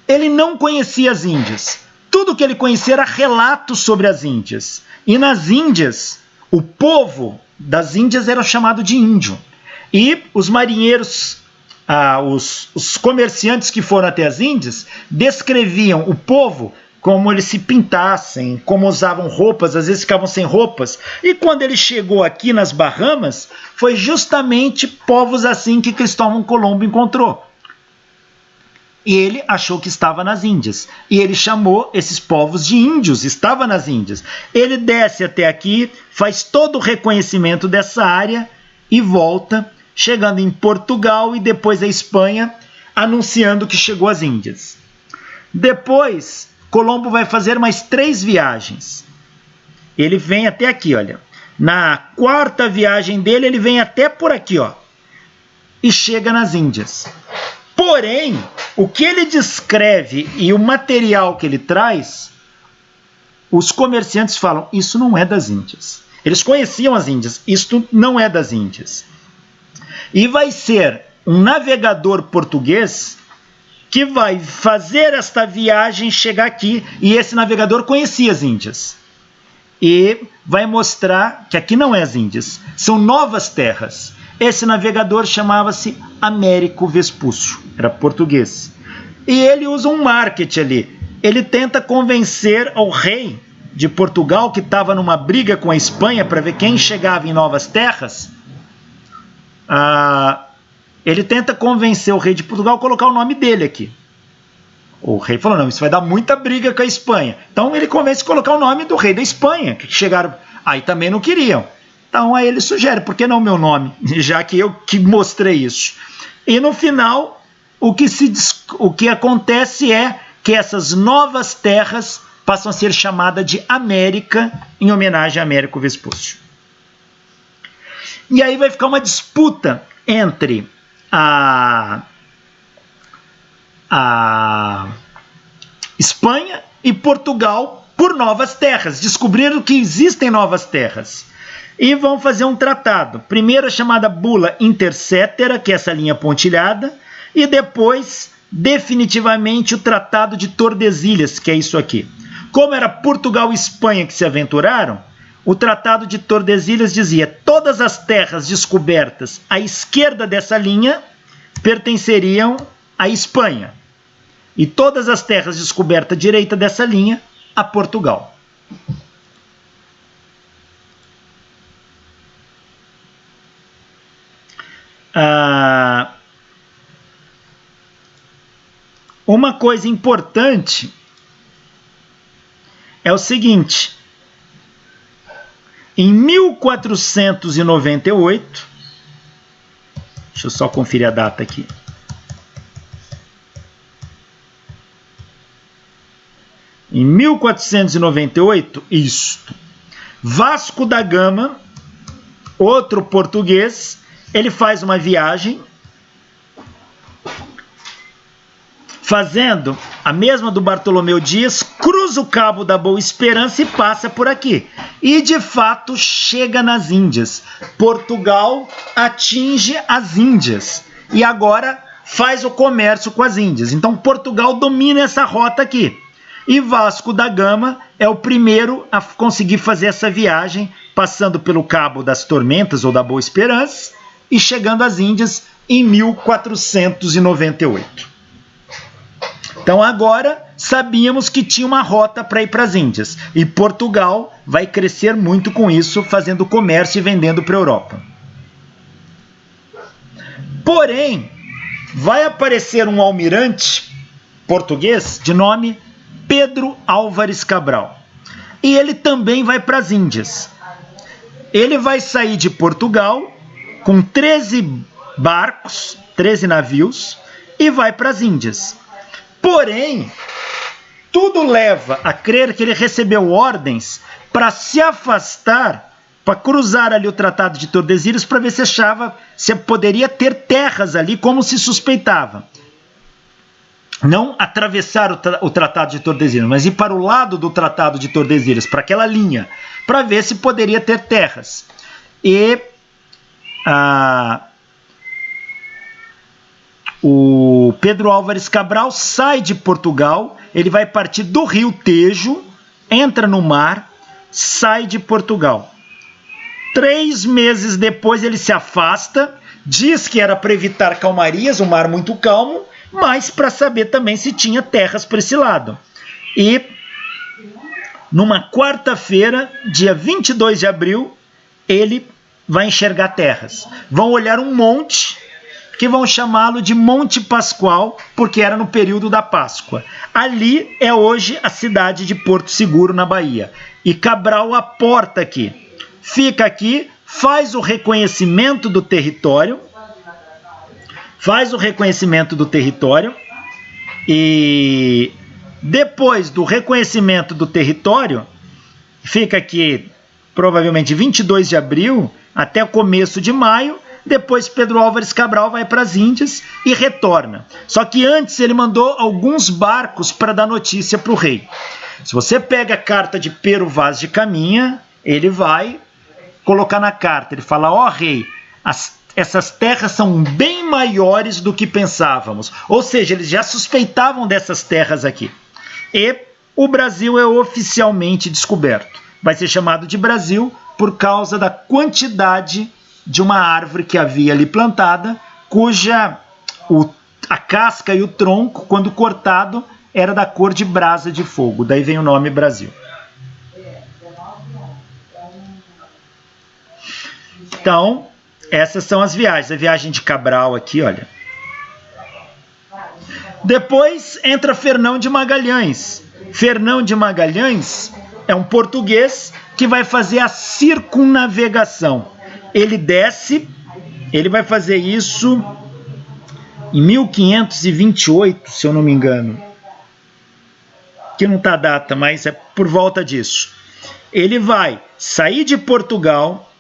Ele não conhecia as Índias. Tudo que ele conhecia era relatos sobre as Índias. E nas Índias, o povo das Índias era chamado de índio. E os marinheiros, os comerciantes que foram até as Índias, descreviam o povo como eles se pintassem, como usavam roupas, às vezes ficavam sem roupas. E quando ele chegou aqui nas Bahamas, foi justamente povos assim que Cristóvão Colombo encontrou. E ele achou que estava nas Índias. E ele chamou esses povos de índios, estava nas Índias. Ele desce até aqui, faz todo o reconhecimento dessa área e volta, chegando em Portugal e depois a Espanha, anunciando que chegou às Índias. Depois, Colombo vai fazer mais 3 viagens. Ele vem até aqui, olha. Na 4ª viagem dele, ele vem até por aqui, ó. E chega nas Índias. Porém, o que ele descreve e o material que ele traz, os comerciantes falam, isso não é das Índias. Eles conheciam as Índias, isto não é das Índias. E vai ser um navegador português que vai fazer esta viagem, chegar aqui, e esse navegador conhecia as Índias. E vai mostrar que aqui não é as Índias, são novas terras. Esse navegador chamava-se Américo Vespúcio, era português. E ele usa um marketing ali. Ele tenta convencer ao rei de Portugal, que estava numa briga com a Espanha para ver quem chegava em novas terras. Ele tenta convencer o rei de Portugal a colocar o nome dele aqui. O rei falou, não, isso vai dar muita briga com a Espanha. Então ele convence a colocar o nome do rei da Espanha, que chegaram. Aí também não queriam. Então aí ele sugere, por que não meu nome? Já que eu que mostrei isso. E no final, o que acontece é que essas novas terras passam a ser chamadas de América, em homenagem a Américo Vespúcio. E aí vai ficar uma disputa entre a Espanha e Portugal por novas terras. Descobriram que existem novas terras. E vão fazer um tratado. Primeiro a chamada Bula Intercetera, que é essa linha pontilhada, e depois, definitivamente, o Tratado de Tordesilhas, que é isso aqui. Como era Portugal e Espanha que se aventuraram, o Tratado de Tordesilhas dizia que todas as terras descobertas à esquerda dessa linha pertenceriam à Espanha, e todas as terras descobertas à direita dessa linha a Portugal. Uma coisa importante é o seguinte, em 1498, deixa eu só conferir a data aqui, em 1498, Vasco da Gama, outro português, ele faz uma viagem, fazendo a mesma do Bartolomeu Dias, cruza o Cabo da Boa Esperança e passa por aqui. E, de fato, chega nas Índias. Portugal atinge as Índias e agora faz o comércio com as Índias. Então, Portugal domina essa rota aqui. E Vasco da Gama é o primeiro a conseguir fazer essa viagem, passando pelo Cabo das Tormentas ou da Boa Esperança, e chegando às Índias em 1498. Então agora sabíamos que tinha uma rota para ir para as Índias. E Portugal vai crescer muito com isso, fazendo comércio e vendendo para a Europa. Porém, vai aparecer um almirante português de nome Pedro Álvares Cabral. E ele também vai para as Índias. Ele vai sair de Portugal com 13 barcos, 13 navios, e vai para as Índias. Porém, tudo leva a crer que ele recebeu ordens para se afastar, para cruzar ali o Tratado de Tordesilhas, para ver se achava, se poderia ter terras ali, como se suspeitava. Não atravessar o Tratado de Tordesilhas, mas ir para o lado do Tratado de Tordesilhas, para aquela linha, para ver se poderia ter terras. E o Pedro Álvares Cabral sai de Portugal, ele vai partir do Rio Tejo, entra no mar, sai de Portugal. 3 meses depois ele se afasta, diz que era para evitar calmarias, um mar muito calmo, mas para saber também se tinha terras para esse lado. E numa quarta-feira, dia 22 de abril, ele vai enxergar terras. Vão olhar um monte, que vão chamá-lo de Monte Pascoal, porque era no período da Páscoa. Ali é hoje a cidade de Porto Seguro, na Bahia. E Cabral aporta aqui. Fica aqui, faz o reconhecimento do território, e depois do reconhecimento do território, fica aqui provavelmente 22 de abril até o começo de maio. Depois Pedro Álvares Cabral vai para as Índias e retorna. Só que antes ele mandou alguns barcos para dar notícia para o rei. Se você pega a carta de Pero Vaz de Caminha, ele vai colocar na carta, ele fala: ó rei, essas terras são bem maiores do que pensávamos. Ou seja, eles já suspeitavam dessas terras aqui. E o Brasil é oficialmente descoberto. Vai ser chamado de Brasil por causa da quantidade de uma árvore que havia ali plantada, cuja a casca e o tronco, quando cortado, era da cor de brasa de fogo. Daí vem o nome Brasil. Então, essas são as viagens. A viagem de Cabral aqui, olha. Depois entra Fernão de Magalhães. Fernão de Magalhães é um português que vai fazer a circunnavegação. Ele desce, ele vai fazer isso em 1528, se eu não me engano. Aqui não está a data, mas é por volta disso. Ele vai sair de Portugal,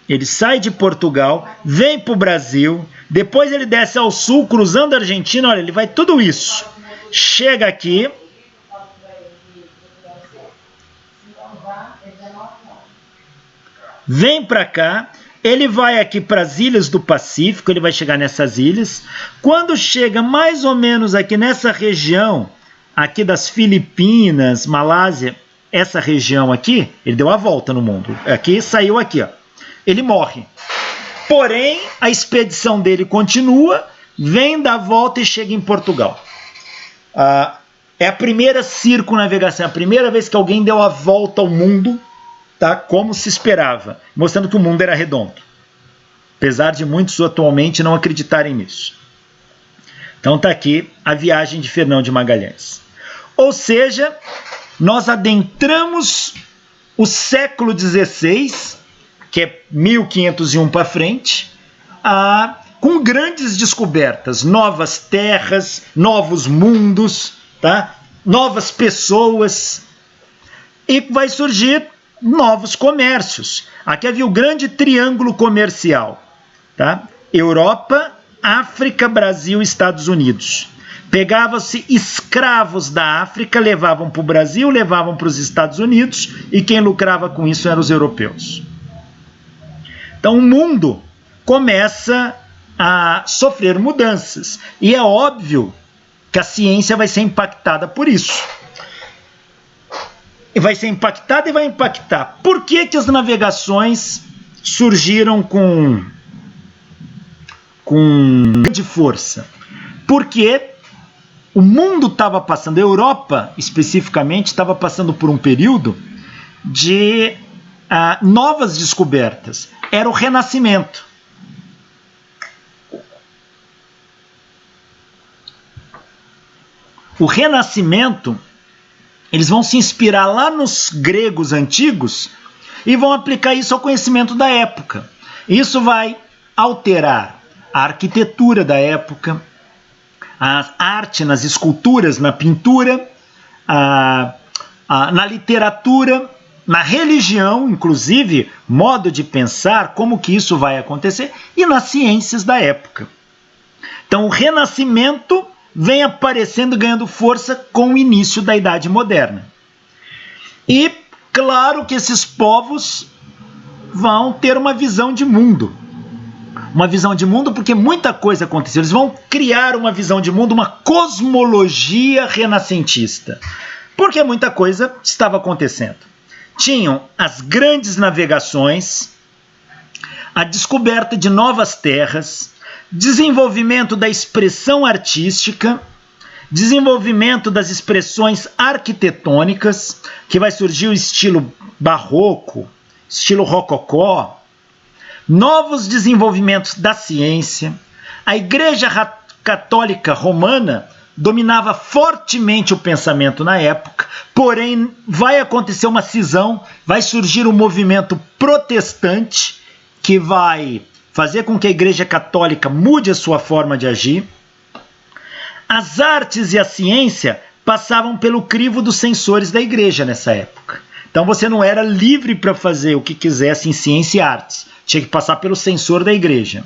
ele sai de Portugal, vem para o Brasil, depois ele desce ao sul, cruzando a Argentina, olha, ele vai tudo isso. Chega aqui, vem para cá, ele vai aqui para as ilhas do Pacífico, ele vai chegar nessas ilhas. Quando chega mais ou menos aqui nessa região, aqui das Filipinas, Malásia, essa região aqui, ele deu a volta no mundo. Aqui saiu aqui, ó. Ele morre. Porém, a expedição dele continua, vem dar a volta e chega em Portugal. É a primeira circunnavegação, a primeira vez que alguém deu a volta ao mundo, tá? Como se esperava, mostrando que o mundo era redondo. Apesar de muitos atualmente não acreditarem nisso. Então está aqui a viagem de Fernão de Magalhães. Ou seja, nós adentramos o século XVI, que é 1501 para frente, com grandes descobertas, novas terras, novos mundos, tá? Novas pessoas, e vai surgir novos comércios. Aqui havia o grande triângulo comercial, tá? Europa, África, Brasil e Estados Unidos. Pegavam-se escravos da África, levavam para o Brasil, levavam para os Estados Unidos, e quem lucrava com isso eram os europeus. Então o mundo começa a sofrer mudanças, e é óbvio que a ciência vai ser impactada por isso. E vai ser impactada e vai impactar. Por que que as navegações surgiram com grande força? Porque o mundo estava passando, a Europa especificamente, estava passando por um período de novas descobertas. Era o Renascimento. O Renascimento, eles vão se inspirar lá nos gregos antigos e vão aplicar isso ao conhecimento da época. Isso vai alterar a arquitetura da época, a arte nas esculturas, na pintura, na literatura, na religião, inclusive, modo de pensar, como que isso vai acontecer, e nas ciências da época. Então o Renascimento vem aparecendo, ganhando força com o início da Idade Moderna. E claro que esses povos vão ter uma visão de mundo. Uma visão de mundo porque muita coisa aconteceu. Eles vão criar uma visão de mundo, uma cosmologia renascentista. Porque muita coisa estava acontecendo. tinham as grandes navegações, a descoberta de novas terras, desenvolvimento da expressão artística, desenvolvimento das expressões arquitetônicas, que vai surgir o estilo barroco, estilo rococó, novos desenvolvimentos da ciência. A Igreja Católica Romana dominava fortemente o pensamento na época, porém vai acontecer uma cisão, vai surgir um movimento protestante que vai fazer com que a Igreja Católica mude a sua forma de agir. As artes e a ciência passavam pelo crivo dos censores da Igreja nessa época. Então você não era livre para fazer o que quisesse em ciência e artes, tinha que passar pelo censor da Igreja.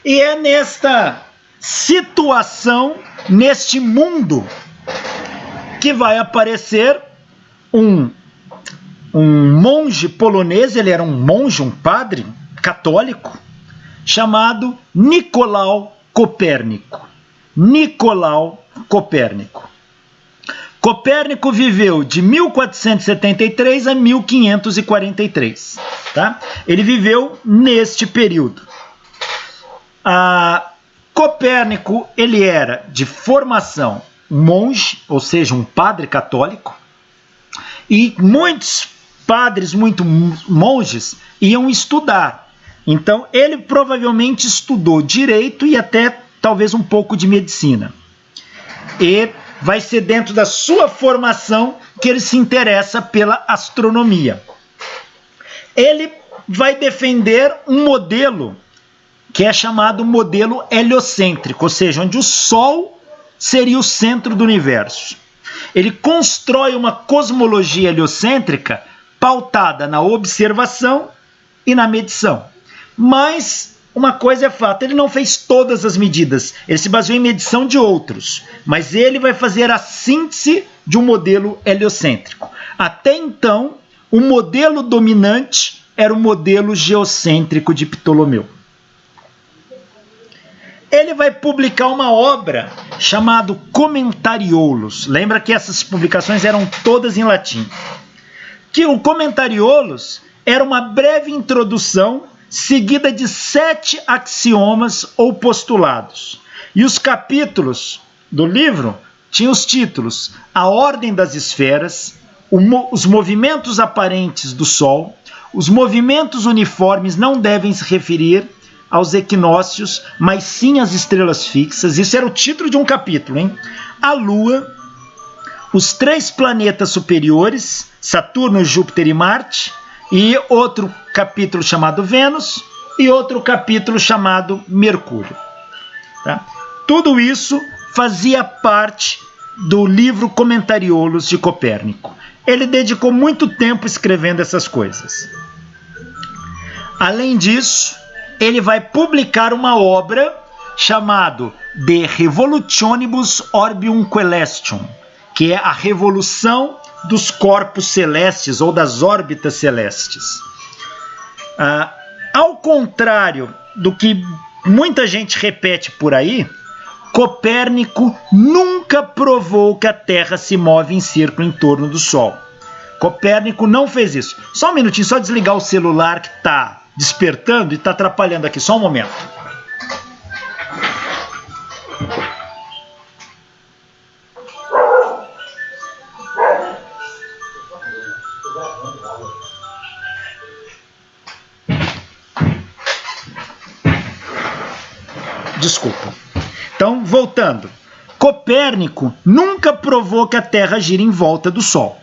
E é nesta situação, neste mundo, que vai aparecer um monge polonês, ele era um monge, um padre católico, chamado Nicolau Copérnico. Nicolau Copérnico. Copérnico viveu de 1473 a 1543. Tá? Ele viveu neste período. Copérnico, ele era de formação monge, ou seja, um padre católico, e muitos padres, muitos monges, iam estudar. Então, ele provavelmente estudou direito e até talvez um pouco de medicina. E vai ser dentro da sua formação que ele se interessa pela astronomia. Ele vai defender um modelo que é chamado modelo heliocêntrico, ou seja, onde o Sol seria o centro do universo. Ele constrói uma cosmologia heliocêntrica pautada na observação e na medição. Mas uma coisa é fato, ele não fez todas as medidas, ele se baseou em medição de outros, mas ele vai fazer a síntese de um modelo heliocêntrico. Até então, o modelo dominante era o modelo geocêntrico de Ptolomeu. Ele vai publicar uma obra chamada Comentariolos. Lembra que essas publicações eram todas em latim. Que o Comentariolos era uma breve introdução seguida de 7 axiomas ou postulados. E os capítulos do livro tinham os títulos: A Ordem das Esferas, os movimentos aparentes do Sol, os movimentos uniformes não devem se referir aos equinócios, mas sim às estrelas fixas. Isso era o título de um capítulo, hein? A Lua, os 3 planetas superiores, Saturno, Júpiter e Marte, e outro capítulo chamado Vênus, e outro capítulo chamado Mercúrio. Tá? Tudo isso fazia parte do livro Comentariolos de Copérnico. Ele dedicou muito tempo escrevendo essas coisas. Além disso, ele vai publicar uma obra chamada De Revolutionibus Orbium Coelestium, que é a revolução dos corpos celestes ou das órbitas celestes. Ao contrário do que muita gente repete por aí, Copérnico nunca provou que a Terra se move em círculo em torno do Sol. Copérnico não fez isso. Só um minutinho, só desligar o celular que está despertando e está atrapalhando aqui. Só um momento. Desculpa. Então, voltando. Copérnico nunca provou que a Terra gira em volta do Sol.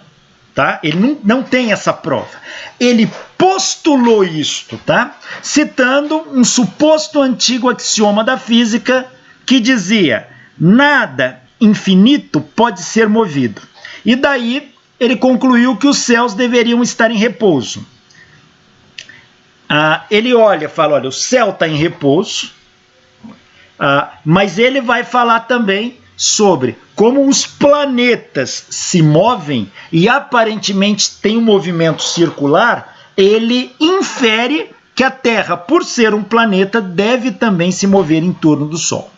Tá? Ele não tem essa prova. Ele postulou isto, tá? Citando um suposto antigo axioma da física que dizia: nada infinito pode ser movido. E daí ele concluiu que os céus deveriam estar em repouso. Ele fala, olha, o céu está em repouso, mas ele vai falar também sobre como os planetas se movem e aparentemente tem um movimento circular. Ele infere que a Terra, por ser um planeta, deve também se mover em torno do Sol.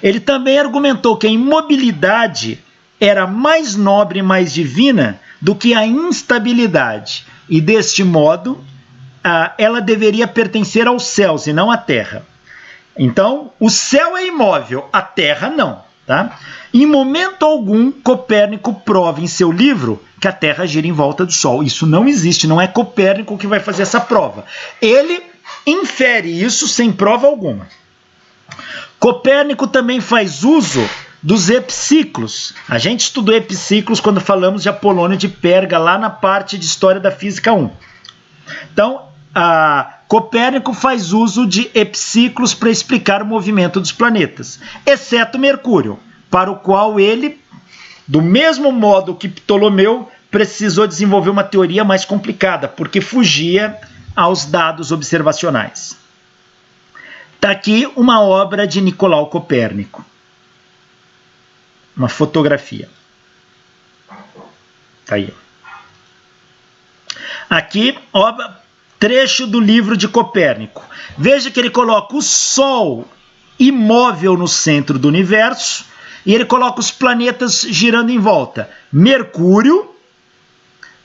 Ele também argumentou que a imobilidade era mais nobre e mais divina do que a instabilidade, e deste modo ela deveria pertencer aos céus e não à Terra. Então, o céu é imóvel, a Terra não. Tá? Em momento algum, Copérnico prova em seu livro que a Terra gira em volta do Sol. Isso não existe, não é Copérnico que vai fazer essa prova. Ele infere isso sem prova alguma. Copérnico também faz uso dos epiciclos. A gente estudou epiciclos quando falamos de Apolônio de Perga, lá na parte de História da Física 1. Então, Copérnico faz uso de epiciclos para explicar o movimento dos planetas, exceto Mercúrio, para o qual ele, do mesmo modo que Ptolomeu, precisou desenvolver uma teoria mais complicada, porque fugia aos dados observacionais. Está aqui uma obra de Nicolau Copérnico. Uma fotografia. Está aí. Aqui, trecho do livro de Copérnico. Veja que ele coloca o Sol imóvel no centro do universo e ele coloca os planetas girando em volta. Mercúrio,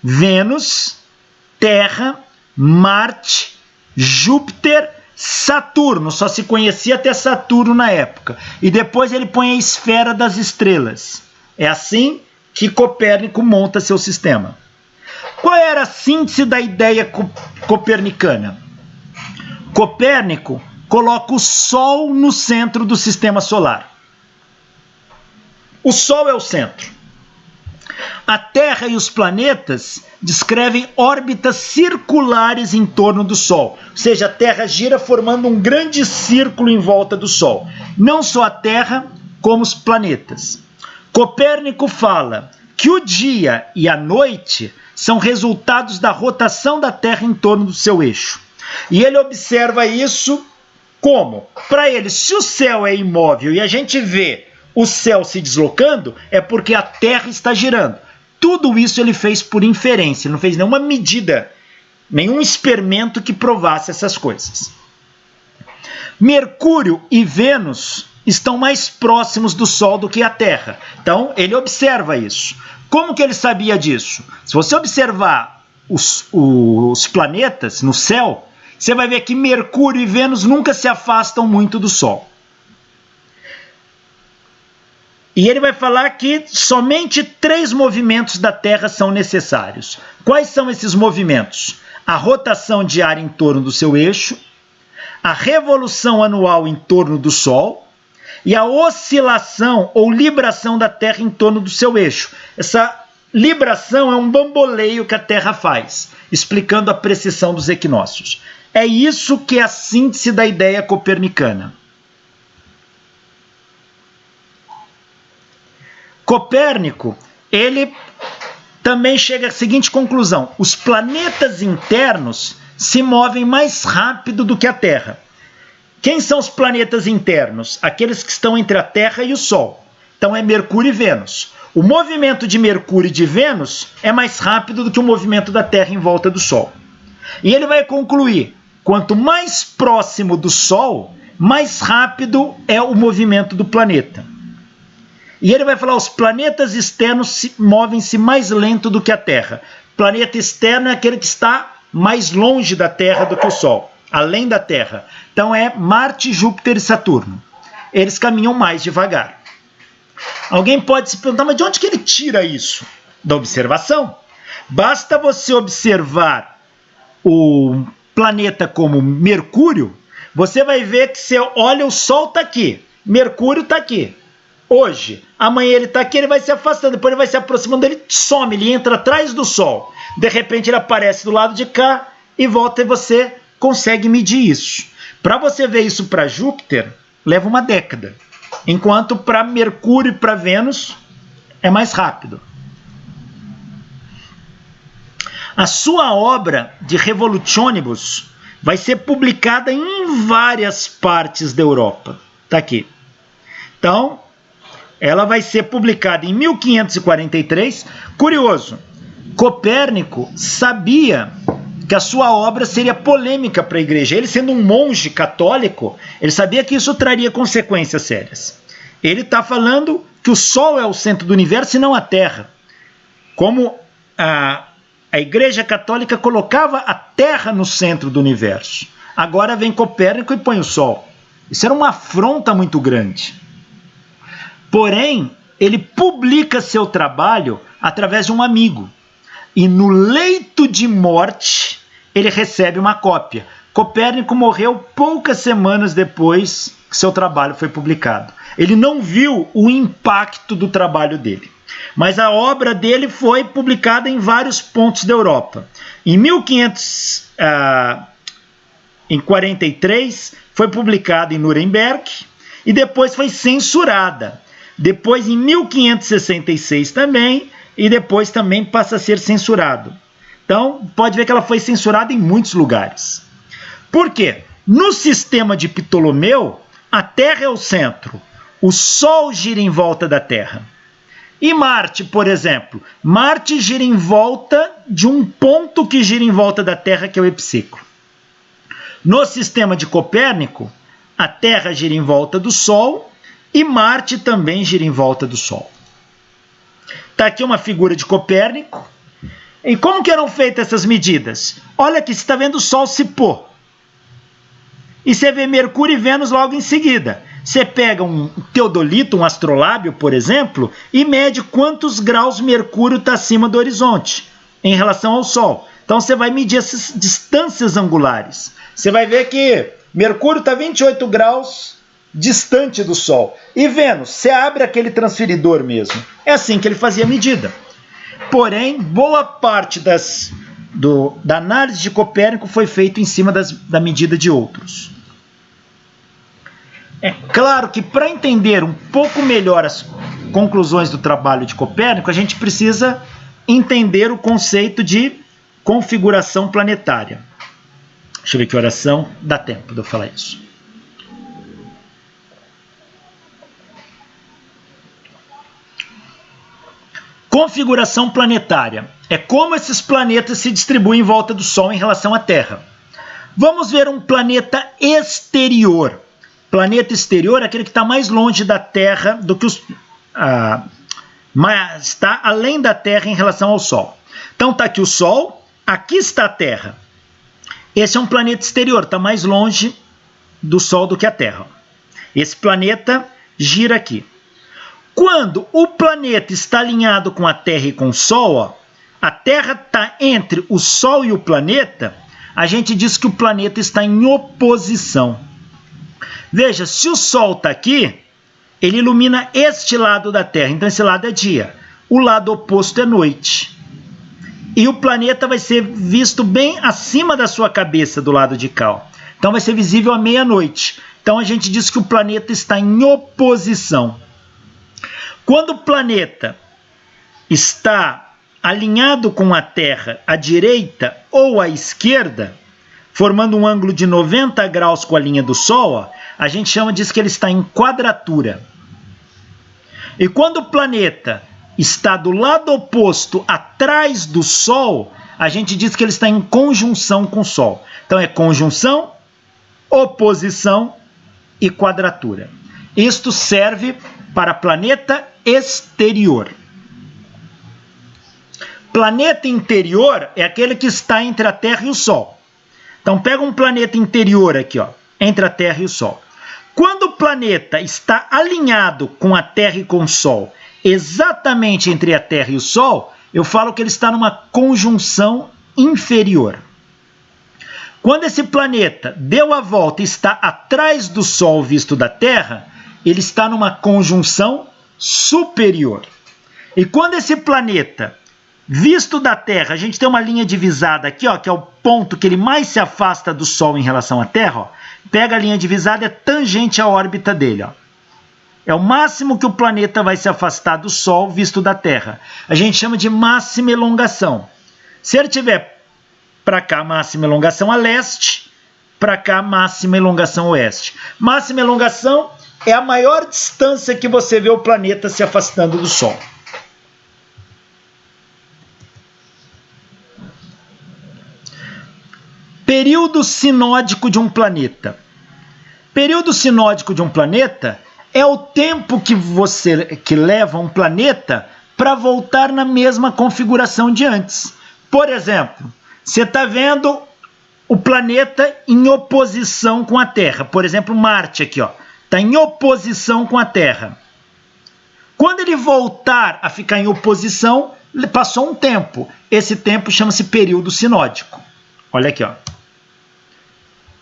Vênus, Terra, Marte, Júpiter, Saturno. Só se conhecia até Saturno na época. E depois ele põe a esfera das estrelas. É assim que Copérnico monta seu sistema. Qual era a síntese da ideia copernicana? Copérnico coloca o Sol no centro do sistema solar. O Sol é o centro. A Terra e os planetas descrevem órbitas circulares em torno do Sol. Ou seja, a Terra gira formando um grande círculo em volta do Sol. Não só a Terra, como os planetas. Copérnico fala que o dia e a noite são resultados da rotação da Terra em torno do seu eixo. E ele observa isso como? Para ele, se o céu é imóvel e a gente vê o céu se deslocando, é porque a Terra está girando. Tudo isso ele fez por inferência, ele não fez nenhuma medida, nenhum experimento que provasse essas coisas. Mercúrio e Vênus estão mais próximos do Sol do que a Terra. Então, ele observa isso. Como que ele sabia disso? Se você observar os planetas no céu, você vai ver que Mercúrio e Vênus nunca se afastam muito do Sol. E ele vai falar que somente 3 movimentos da Terra são necessários. Quais são esses movimentos? A rotação diária em torno do seu eixo, a revolução anual em torno do Sol e a oscilação ou libração da Terra em torno do seu eixo. Essa libração é um bamboleio que a Terra faz, explicando a precessão dos equinócios. É isso que é a síntese da ideia copernicana. Copérnico, ele também chega à seguinte conclusão: os planetas internos se movem mais rápido do que a Terra. Quem são os planetas internos? Aqueles que estão entre a Terra e o Sol. Então é Mercúrio e Vênus. O movimento de Mercúrio e de Vênus é mais rápido do que o movimento da Terra em volta do Sol. E ele vai concluir: quanto mais próximo do Sol, mais rápido é o movimento do planeta. E ele vai falar: os planetas externos movem-se mais lento do que a Terra. Planeta externo é aquele que está mais longe da Terra do que o Sol, além da Terra. Então é Marte, Júpiter e Saturno. Eles caminham mais devagar. Alguém pode se perguntar: mas de onde que ele tira isso? Da observação. Basta você observar o planeta como Mercúrio, você vai ver que você olha, o Sol está aqui, Mercúrio está aqui. Hoje, amanhã ele está aqui, ele vai se afastando, depois ele vai se aproximando, ele some, ele entra atrás do Sol. De repente ele aparece do lado de cá e volta, e você consegue medir isso. Para você ver isso para Júpiter, leva uma década. Enquanto para Mercúrio e para Vênus é mais rápido. A sua obra de Revolutionibus vai ser publicada em várias partes da Europa. Está aqui. Então, ela vai ser publicada em 1543. Curioso, Copérnico sabia que a sua obra seria polêmica para a igreja. Ele, sendo um monge católico, ele sabia que isso traria consequências sérias. Ele está falando que o Sol é o centro do universo e não a Terra. Como a Igreja Católica colocava a Terra no centro do universo. Agora vem Copérnico e põe o Sol. Isso era uma afronta muito grande. Porém, ele publica seu trabalho através de um amigo. E no leito de morte, ele recebe uma cópia. Copérnico morreu poucas semanas depois que seu trabalho foi publicado. Ele não viu o impacto do trabalho dele. Mas a obra dele foi publicada em vários pontos da Europa. Em 1543, foi publicada em Nuremberg e depois foi censurada. Depois, em 1566 também, e depois também passa a ser censurado. Então, pode ver que ela foi censurada em muitos lugares. Por quê? No sistema de Ptolomeu, a Terra é o centro. O Sol gira em volta da Terra. E Marte, por exemplo? Marte gira em volta de um ponto que gira em volta da Terra, que é o epiciclo. No sistema de Copérnico, a Terra gira em volta do Sol e Marte também gira em volta do Sol. Está aqui uma figura de Copérnico. E como que eram feitas essas medidas? Olha aqui, você está vendo o Sol se pôr. E você vê Mercúrio e Vênus logo em seguida. Você pega um teodolito, um astrolábio, por exemplo, e mede quantos graus Mercúrio está acima do horizonte em relação ao Sol. Então você vai medir essas distâncias angulares. Você vai ver que Mercúrio está 28 graus distante do Sol. E Vênus, você abre aquele transferidor mesmo. É assim que ele fazia a medida. Porém, boa parte da análise de Copérnico foi feita em cima da medida de outros. É claro que para entender um pouco melhor as conclusões do trabalho de Copérnico, a gente precisa entender o conceito de configuração planetária. Deixa eu ver que oração dá tempo de eu falar isso. Configuração planetária é como esses planetas se distribuem em volta do Sol em relação à Terra. Vamos ver um planeta exterior. Planeta exterior é aquele que está mais longe da Terra do que mas está além da Terra em relação ao Sol. Então está aqui o Sol, aqui está a Terra. Esse é um planeta exterior, está mais longe do Sol do que a Terra. Esse planeta gira aqui. Quando o planeta está alinhado com a Terra e com o Sol, ó, a Terra está entre o Sol e o planeta, a gente diz que o planeta está em oposição. Veja, se o Sol está aqui, ele ilumina este lado da Terra, então esse lado é dia. O lado oposto é noite. E o planeta vai ser visto bem acima da sua cabeça, do lado de cá. Ó. Então vai ser visível à meia-noite. Então a gente diz que o planeta está em oposição. Quando o planeta está alinhado com a Terra à direita ou à esquerda, formando um ângulo de 90 graus com a linha do Sol, ó, a gente diz que ele está em quadratura. E quando o planeta está do lado oposto, atrás do Sol, a gente diz que ele está em conjunção com o Sol. Então é conjunção, oposição e quadratura. Isto serve para planeta exterior. Planeta interior é aquele que está entre a Terra e o Sol. Então pega um planeta interior aqui, ó, entre a Terra e o Sol. Quando o planeta está alinhado com a Terra e com o Sol, exatamente entre a Terra e o Sol, eu falo que ele está numa conjunção inferior. Quando esse planeta deu a volta e está atrás do Sol visto da Terra, ele está numa conjunção superior. E quando esse planeta visto da Terra, a gente tem uma linha divisada aqui, ó, que é o ponto que ele mais se afasta do Sol em relação à Terra. Ó. Pega a linha divisada, é tangente à órbita dele. Ó. É o máximo que o planeta vai se afastar do Sol visto da Terra. A gente chama de máxima elongação. Se ele tiver para cá máxima elongação a leste, para cá máxima elongação a oeste. Máxima elongação é a maior distância que você vê o planeta se afastando do Sol. Período sinódico de um planeta. Período sinódico de um planeta é o tempo que leva um planeta para voltar na mesma configuração de antes. Por exemplo, você está vendo o planeta em oposição com a Terra. Por exemplo, Marte aqui, está em oposição com a Terra. Quando ele voltar a ficar em oposição, passou um tempo. Esse tempo chama-se período sinódico. Olha aqui,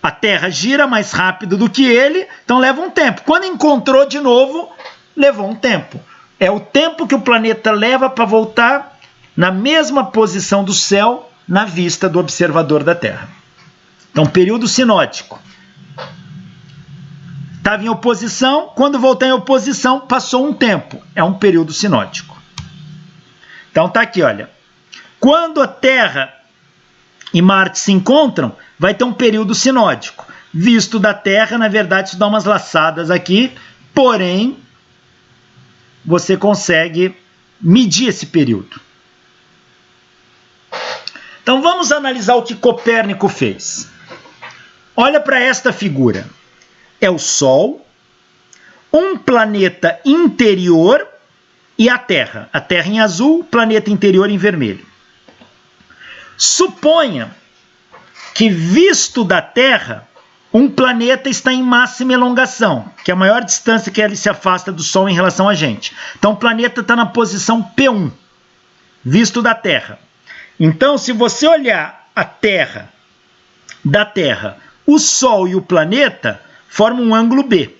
a Terra gira mais rápido do que ele, então leva um tempo. Quando encontrou de novo, levou um tempo. É o tempo que o planeta leva para voltar na mesma posição do céu na vista do observador da Terra. Então, período sinódico. Estava em oposição, quando voltar em oposição, passou um tempo. É um período sinódico. Então, tá aqui, olha. Quando a Terra e Marte se encontram, vai ter um período sinódico. Visto da Terra, na verdade, isso dá umas laçadas aqui, porém, você consegue medir esse período. Então, vamos analisar o que Copérnico fez. Olha para esta figura. É o Sol, um planeta interior e a Terra. A Terra em azul, planeta interior em vermelho. Suponha que, visto da Terra, um planeta está em máxima elongação, que é a maior distância que ele se afasta do Sol em relação a gente. Então, o planeta está na posição P1, visto da Terra. Então, se você olhar a Terra, da Terra, o Sol e o planeta formam um ângulo B.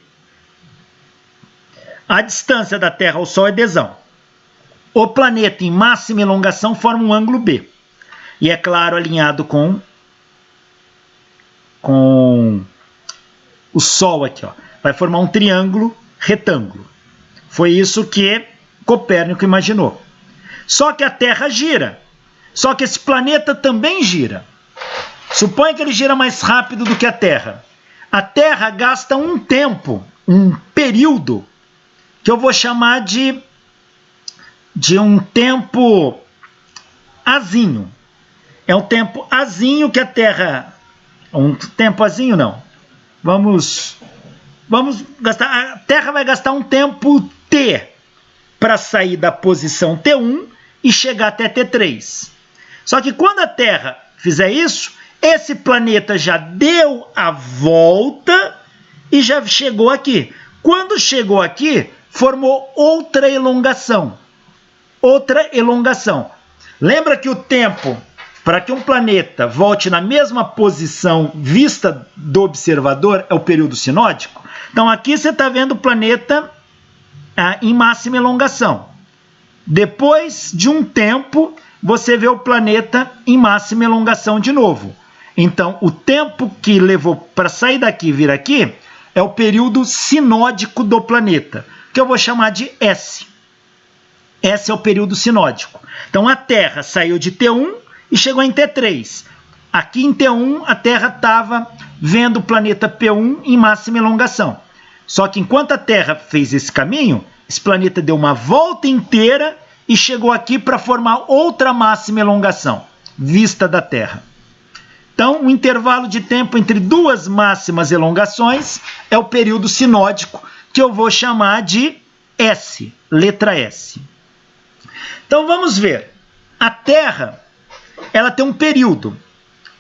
A distância da Terra ao Sol é Dzão. O planeta em máxima elongação forma um ângulo B. E é claro, alinhado com o Sol aqui, vai formar um triângulo retângulo. Foi isso que Copérnico imaginou. Só que a Terra gira. Só que esse planeta também gira. Suponha que ele gira mais rápido do que a Terra. A Terra gasta um tempo, um período, que eu vou chamar de um tempo azinho. É um tempo azinho que a Terra... Um tempo azinho não. Vamos gastar... A Terra vai gastar um tempo T para sair da posição T1 e chegar até T3. Só que quando a Terra fizer isso, esse planeta já deu a volta e já chegou aqui. Quando chegou aqui, formou outra elongação. Outra elongação. Lembra que o tempo para que um planeta volte na mesma posição vista do observador é o período sinódico? Então aqui você está vendo o planeta em máxima elongação. Depois de um tempo, você vê o planeta em máxima elongação de novo. Então, o tempo que levou para sair daqui e vir aqui é o período sinódico do planeta, que eu vou chamar de S. S é o período sinódico. Então, a Terra saiu de T1 e chegou em T3. Aqui em T1, a Terra estava vendo o planeta P1 em máxima elongação. Só que enquanto a Terra fez esse caminho, esse planeta deu uma volta inteira e chegou aqui para formar outra máxima elongação, vista da Terra. Então, o intervalo de tempo entre duas máximas elongações é o período sinódico, que eu vou chamar de S, letra S. Então, vamos ver. A Terra, ela tem um período.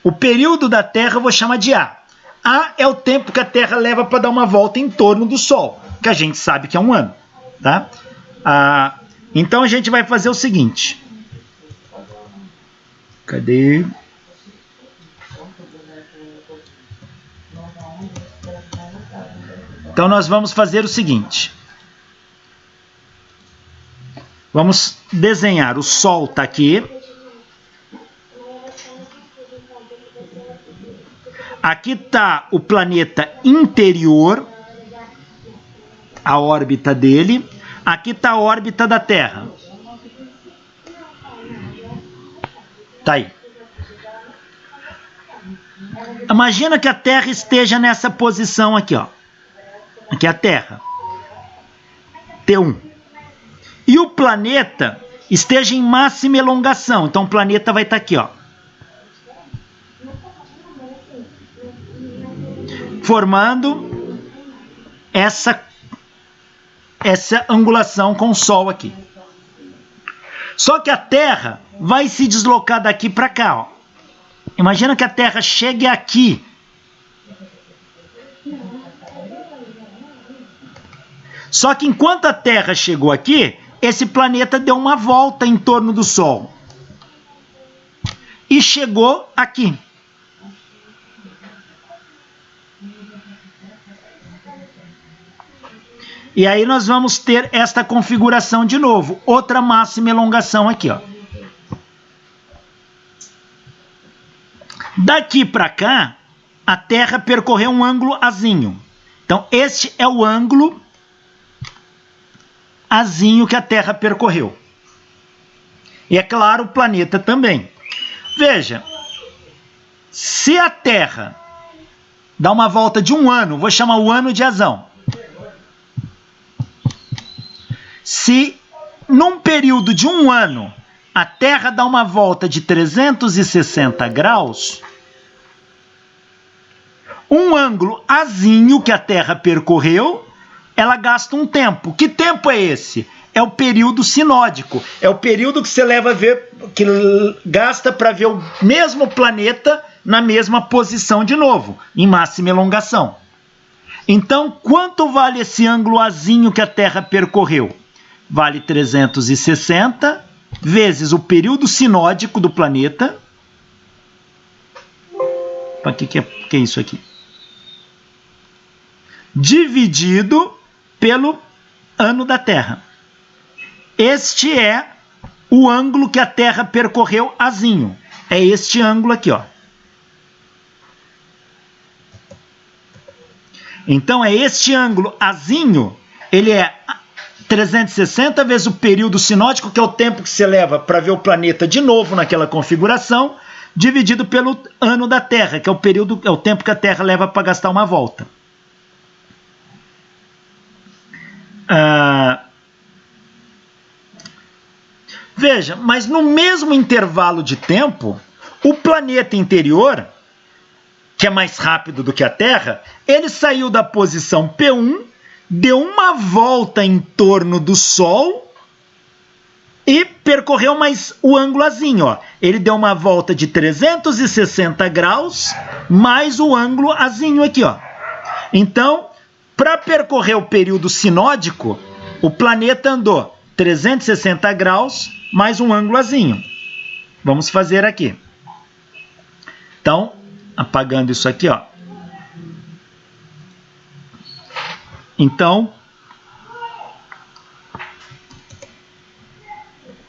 O período da Terra eu vou chamar de A. A é o tempo que a Terra leva para dar uma volta em torno do Sol, que a gente sabe que é um ano. Tá? Então, a gente vai fazer o seguinte. Cadê? Então, nós vamos fazer o seguinte. Vamos desenhar. O Sol está aqui. Aqui está o planeta interior, a órbita dele. Aqui está a órbita da Terra. Está aí. Imagina que a Terra esteja nessa posição aqui, ó. Aqui é a Terra. T1. E o planeta esteja em máxima elongação. Então o planeta vai estar aqui, ó. Formando essa angulação com o Sol aqui. Só que a Terra vai se deslocar daqui para cá. Ó. Imagina que a Terra chegue aqui. Só que enquanto a Terra chegou aqui, esse planeta deu uma volta em torno do Sol. E chegou aqui. E aí nós vamos ter esta configuração de novo. Outra máxima elongação aqui, ó. Daqui para cá, a Terra percorreu um ângulo azinho. Então, este é o ângulo azinho que a Terra percorreu. E é claro, o planeta também. Veja, se a Terra dá uma volta de um ano, vou chamar o ano de azão. Se num período de um ano a Terra dá uma volta de 360 graus, um ângulo azinho que a Terra percorreu, ela gasta um tempo. Que tempo é esse? É o período sinódico. É o período que você leva a ver, que gasta para ver o mesmo planeta na mesma posição de novo, em máxima elongação. Então, quanto vale esse ângulo azinho que a Terra percorreu? Vale 360 vezes o período sinódico do planeta. O que é isso aqui? Dividido pelo ano da Terra. Este é o ângulo que a Terra percorreu azinho. É este ângulo aqui, ó. Então, é este ângulo azinho, ele é 360 vezes o período sinódico, que é o tempo que você leva para ver o planeta de novo naquela configuração, dividido pelo ano da Terra, que é o tempo que a Terra leva para gastar uma volta. Veja, mas no mesmo intervalo de tempo, o planeta interior, que é mais rápido do que a Terra, ele saiu da posição P1, deu uma volta em torno do Sol e percorreu mais o ângulo azinho, ó. Ele deu uma volta de 360 graus mais o ângulo azinho aqui, ó. Então, para percorrer o período sinódico, o planeta andou 360 graus mais um ângulo azinho. Vamos fazer aqui. Então, apagando isso aqui, ó. Então,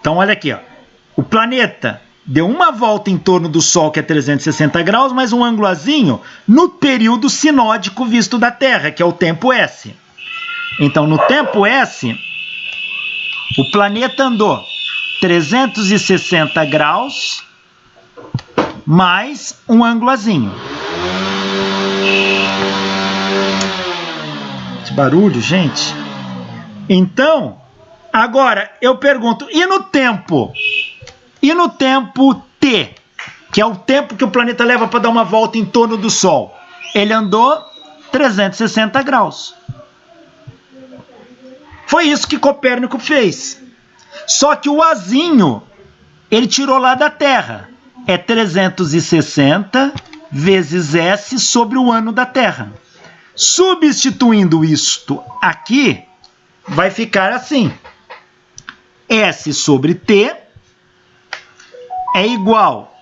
olha aqui, ó. O planeta deu uma volta em torno do Sol, que é 360 graus, mais um ângulozinho no período sinódico visto da Terra, que é o tempo S. Então, no tempo S, o planeta andou 360 graus mais um ângulozinho. Que barulho, gente. Então, agora eu pergunto, e no tempo? E no tempo T, que é o tempo que o planeta leva para dar uma volta em torno do Sol? Ele andou 360 graus. Foi isso que Copérnico fez. Só que o azinho, ele tirou lá da Terra. É 360 vezes S sobre o ano da Terra. Substituindo isto aqui, vai ficar assim. S sobre T é igual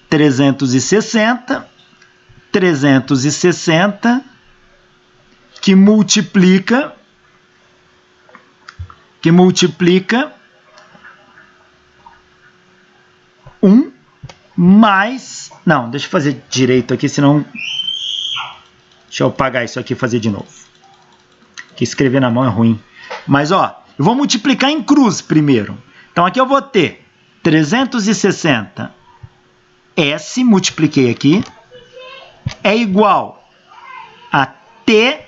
360 que multiplica 1 mais... Não, deixa eu fazer direito aqui, senão... Deixa eu apagar isso aqui e fazer de novo. Que escrever na mão é ruim. Mas, ó, eu vou multiplicar em cruz primeiro. Então, aqui eu vou ter 360 S, multipliquei aqui, é igual a T,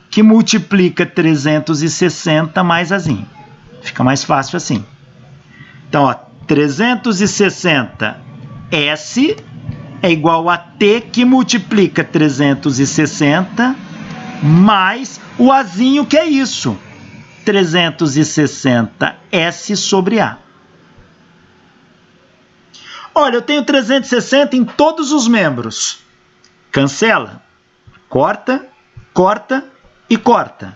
que multiplica 360 mais azinho. Fica mais fácil assim. Então, ó, 360 S é igual a T, que multiplica 360 mais o azinho, que é isso. 360S sobre A. Olha, eu tenho 360 em todos os membros. Cancela. Corta, corta e corta.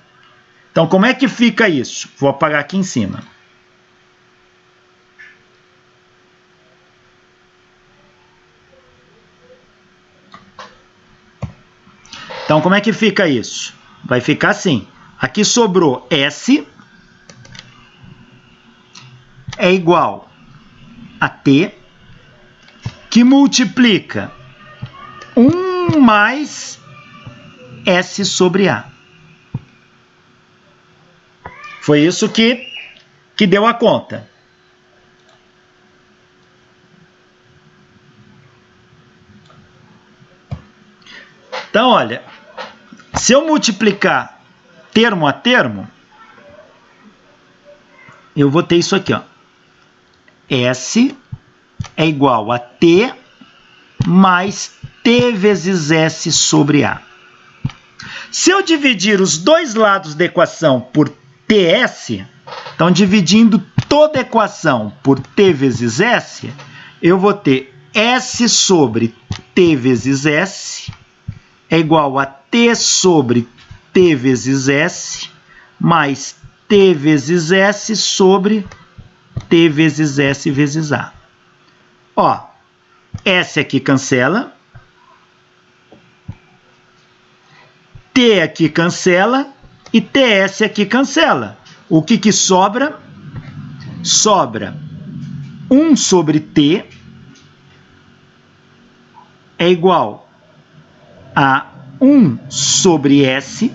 Então, como é que fica isso? Vou apagar aqui em cima. Então, como é que fica isso? Vai ficar assim. Aqui sobrou S é igual a T, que multiplica 1 mais S sobre A. Foi isso que deu a conta. Então, olha, se eu multiplicar termo a termo, eu vou ter isso aqui, ó. S é igual a T mais T vezes S sobre A. Se eu dividir os dois lados da equação por TS, então dividindo toda a equação por T vezes S, eu vou ter S sobre T vezes S é igual a T sobre T vezes S mais T vezes S sobre T vezes S vezes A. Ó, S aqui cancela. T aqui cancela. E TS aqui cancela. O que sobra? Sobra 1 sobre T é igual a 1 sobre S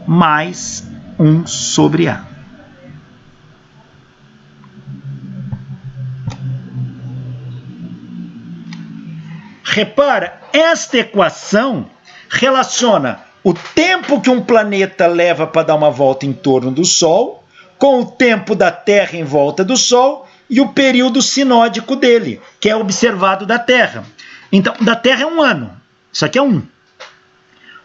mais 1 sobre A. Repara, esta equação relaciona o tempo que um planeta leva para dar uma volta em torno do Sol com o tempo da Terra em volta do Sol e o período sinódico dele, que é observado da Terra. Então, da Terra é 1 ano. Isso aqui é 1.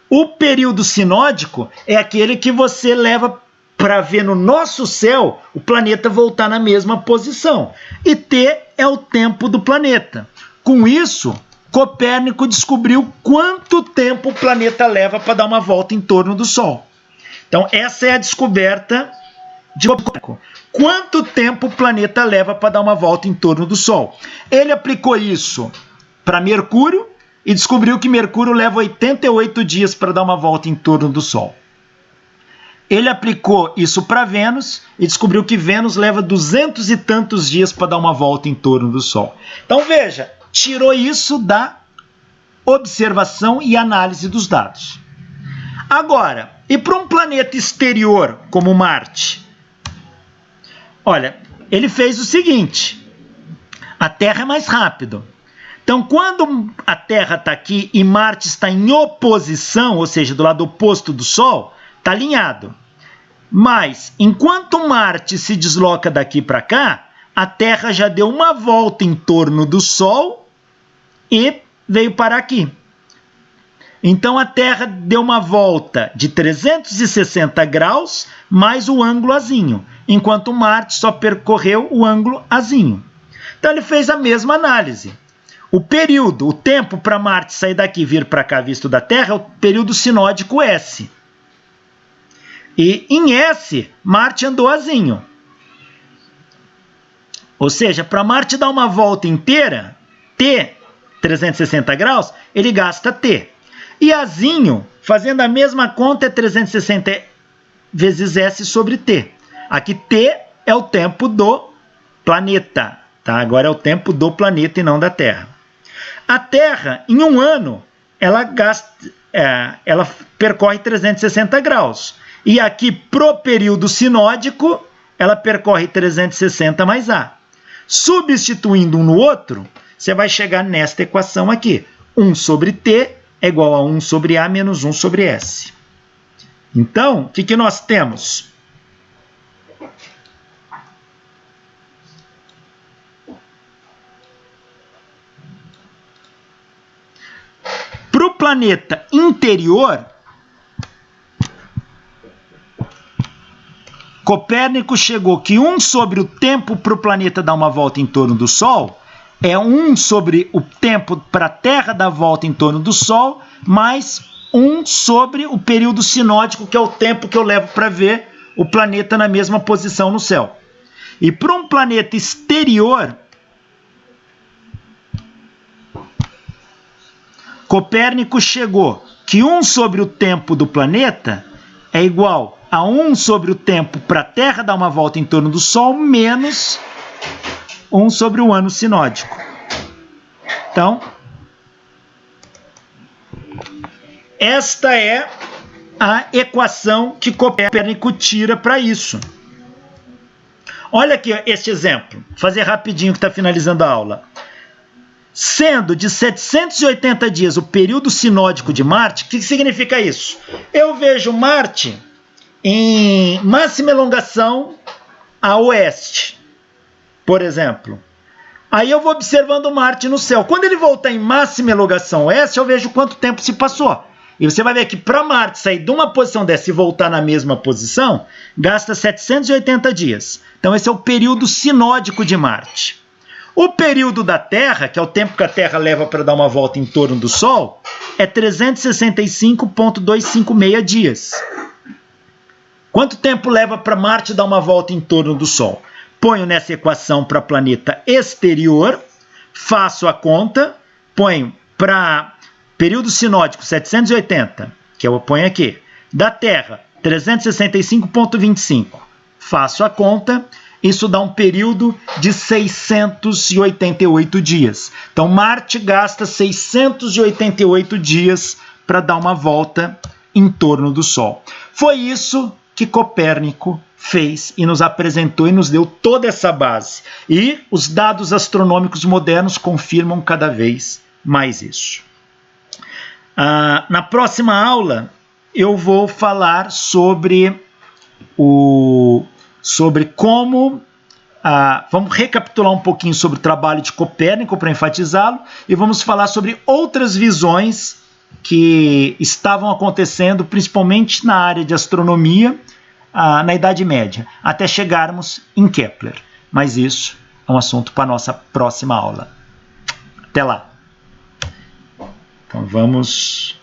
O período sinódico é aquele que você leva para ver no nosso céu o planeta voltar na mesma posição. E T é o tempo do planeta. Com isso, Copérnico descobriu quanto tempo o planeta leva para dar uma volta em torno do Sol. Então, essa é a descoberta de Copérnico. Quanto tempo o planeta leva para dar uma volta em torno do Sol? Ele aplicou isso para Mercúrio e descobriu que Mercúrio leva 88 dias para dar uma volta em torno do Sol. Ele aplicou isso para Vênus e descobriu que Vênus leva 200 e tantos dias para dar uma volta em torno do Sol. Então, veja, tirou isso da observação e análise dos dados. Agora, e para um planeta exterior como Marte? Olha, ele fez o seguinte: a Terra é mais rápido. Então, quando a Terra está aqui e Marte está em oposição, ou seja, do lado oposto do Sol, está alinhado. Mas, enquanto Marte se desloca daqui para cá, a Terra já deu uma volta em torno do Sol e veio parar aqui. Então, a Terra deu uma volta de 360 graus mais o ângulo azinho, enquanto Marte só percorreu o ângulo azinho. Então, ele fez a mesma análise. O período, o tempo para Marte sair daqui e vir para cá visto da Terra é o período sinódico S. E em S, Marte andou azinho. Ou seja, para Marte dar uma volta inteira, T, 360 graus, ele gasta T. E azinho, fazendo a mesma conta, é 360 vezes S sobre T. Aqui T é o tempo do planeta. Tá? Agora é o tempo do planeta e não da Terra. A Terra, em um ano, ela percorre 360 graus. E aqui, pro período sinódico, ela percorre 360 mais A. Substituindo um no outro, você vai chegar nesta equação aqui. 1 sobre T é igual a 1 sobre A menos 1 sobre S. Então, o que nós temos? Para o planeta interior, Copérnico chegou que 1 sobre o tempo para o planeta dar uma volta em torno do Sol é 1 sobre o tempo para a Terra dar volta em torno do Sol, mais 1 sobre o período sinódico, que é o tempo que eu levo para ver o planeta na mesma posição no céu. E para um planeta exterior, Copérnico chegou que 1 sobre o tempo do planeta é igual a 1 sobre o tempo para a Terra dar uma volta em torno do Sol, menos 1 sobre o ano sinódico. Então, esta é a equação que Copérnico tira para isso. Olha aqui este exemplo. Vou fazer rapidinho que está finalizando a aula. Sendo de 780 dias o período sinódico de Marte, o que significa isso? Eu vejo Marte em máxima elongação a oeste, por exemplo. Aí eu vou observando Marte no céu. Quando ele voltar em máxima elongação oeste, eu vejo quanto tempo se passou. E você vai ver que para Marte sair de uma posição dessa e voltar na mesma posição, gasta 780 dias. Então esse é o período sinódico de Marte. O período da Terra, que é o tempo que a Terra leva para dar uma volta em torno do Sol, é 365,256 dias. Quanto tempo leva para Marte dar uma volta em torno do Sol? Ponho nessa equação para planeta exterior, faço a conta, ponho para período sinódico 780, que eu ponho aqui, da Terra 365,25, faço a conta, isso dá um período de 688 dias. Então Marte gasta 688 dias para dar uma volta em torno do Sol. Foi isso que Copérnico fez e nos apresentou e nos deu toda essa base. E os dados astronômicos modernos confirmam cada vez mais isso. Na próxima aula eu vou falar sobre como... vamos recapitular um pouquinho sobre o trabalho de Copérnico para enfatizá-lo e vamos falar sobre outras visões que estavam acontecendo, principalmente na área de astronomia, na Idade Média, até chegarmos em Kepler. Mas isso é um assunto para a nossa próxima aula. Até lá! Então vamos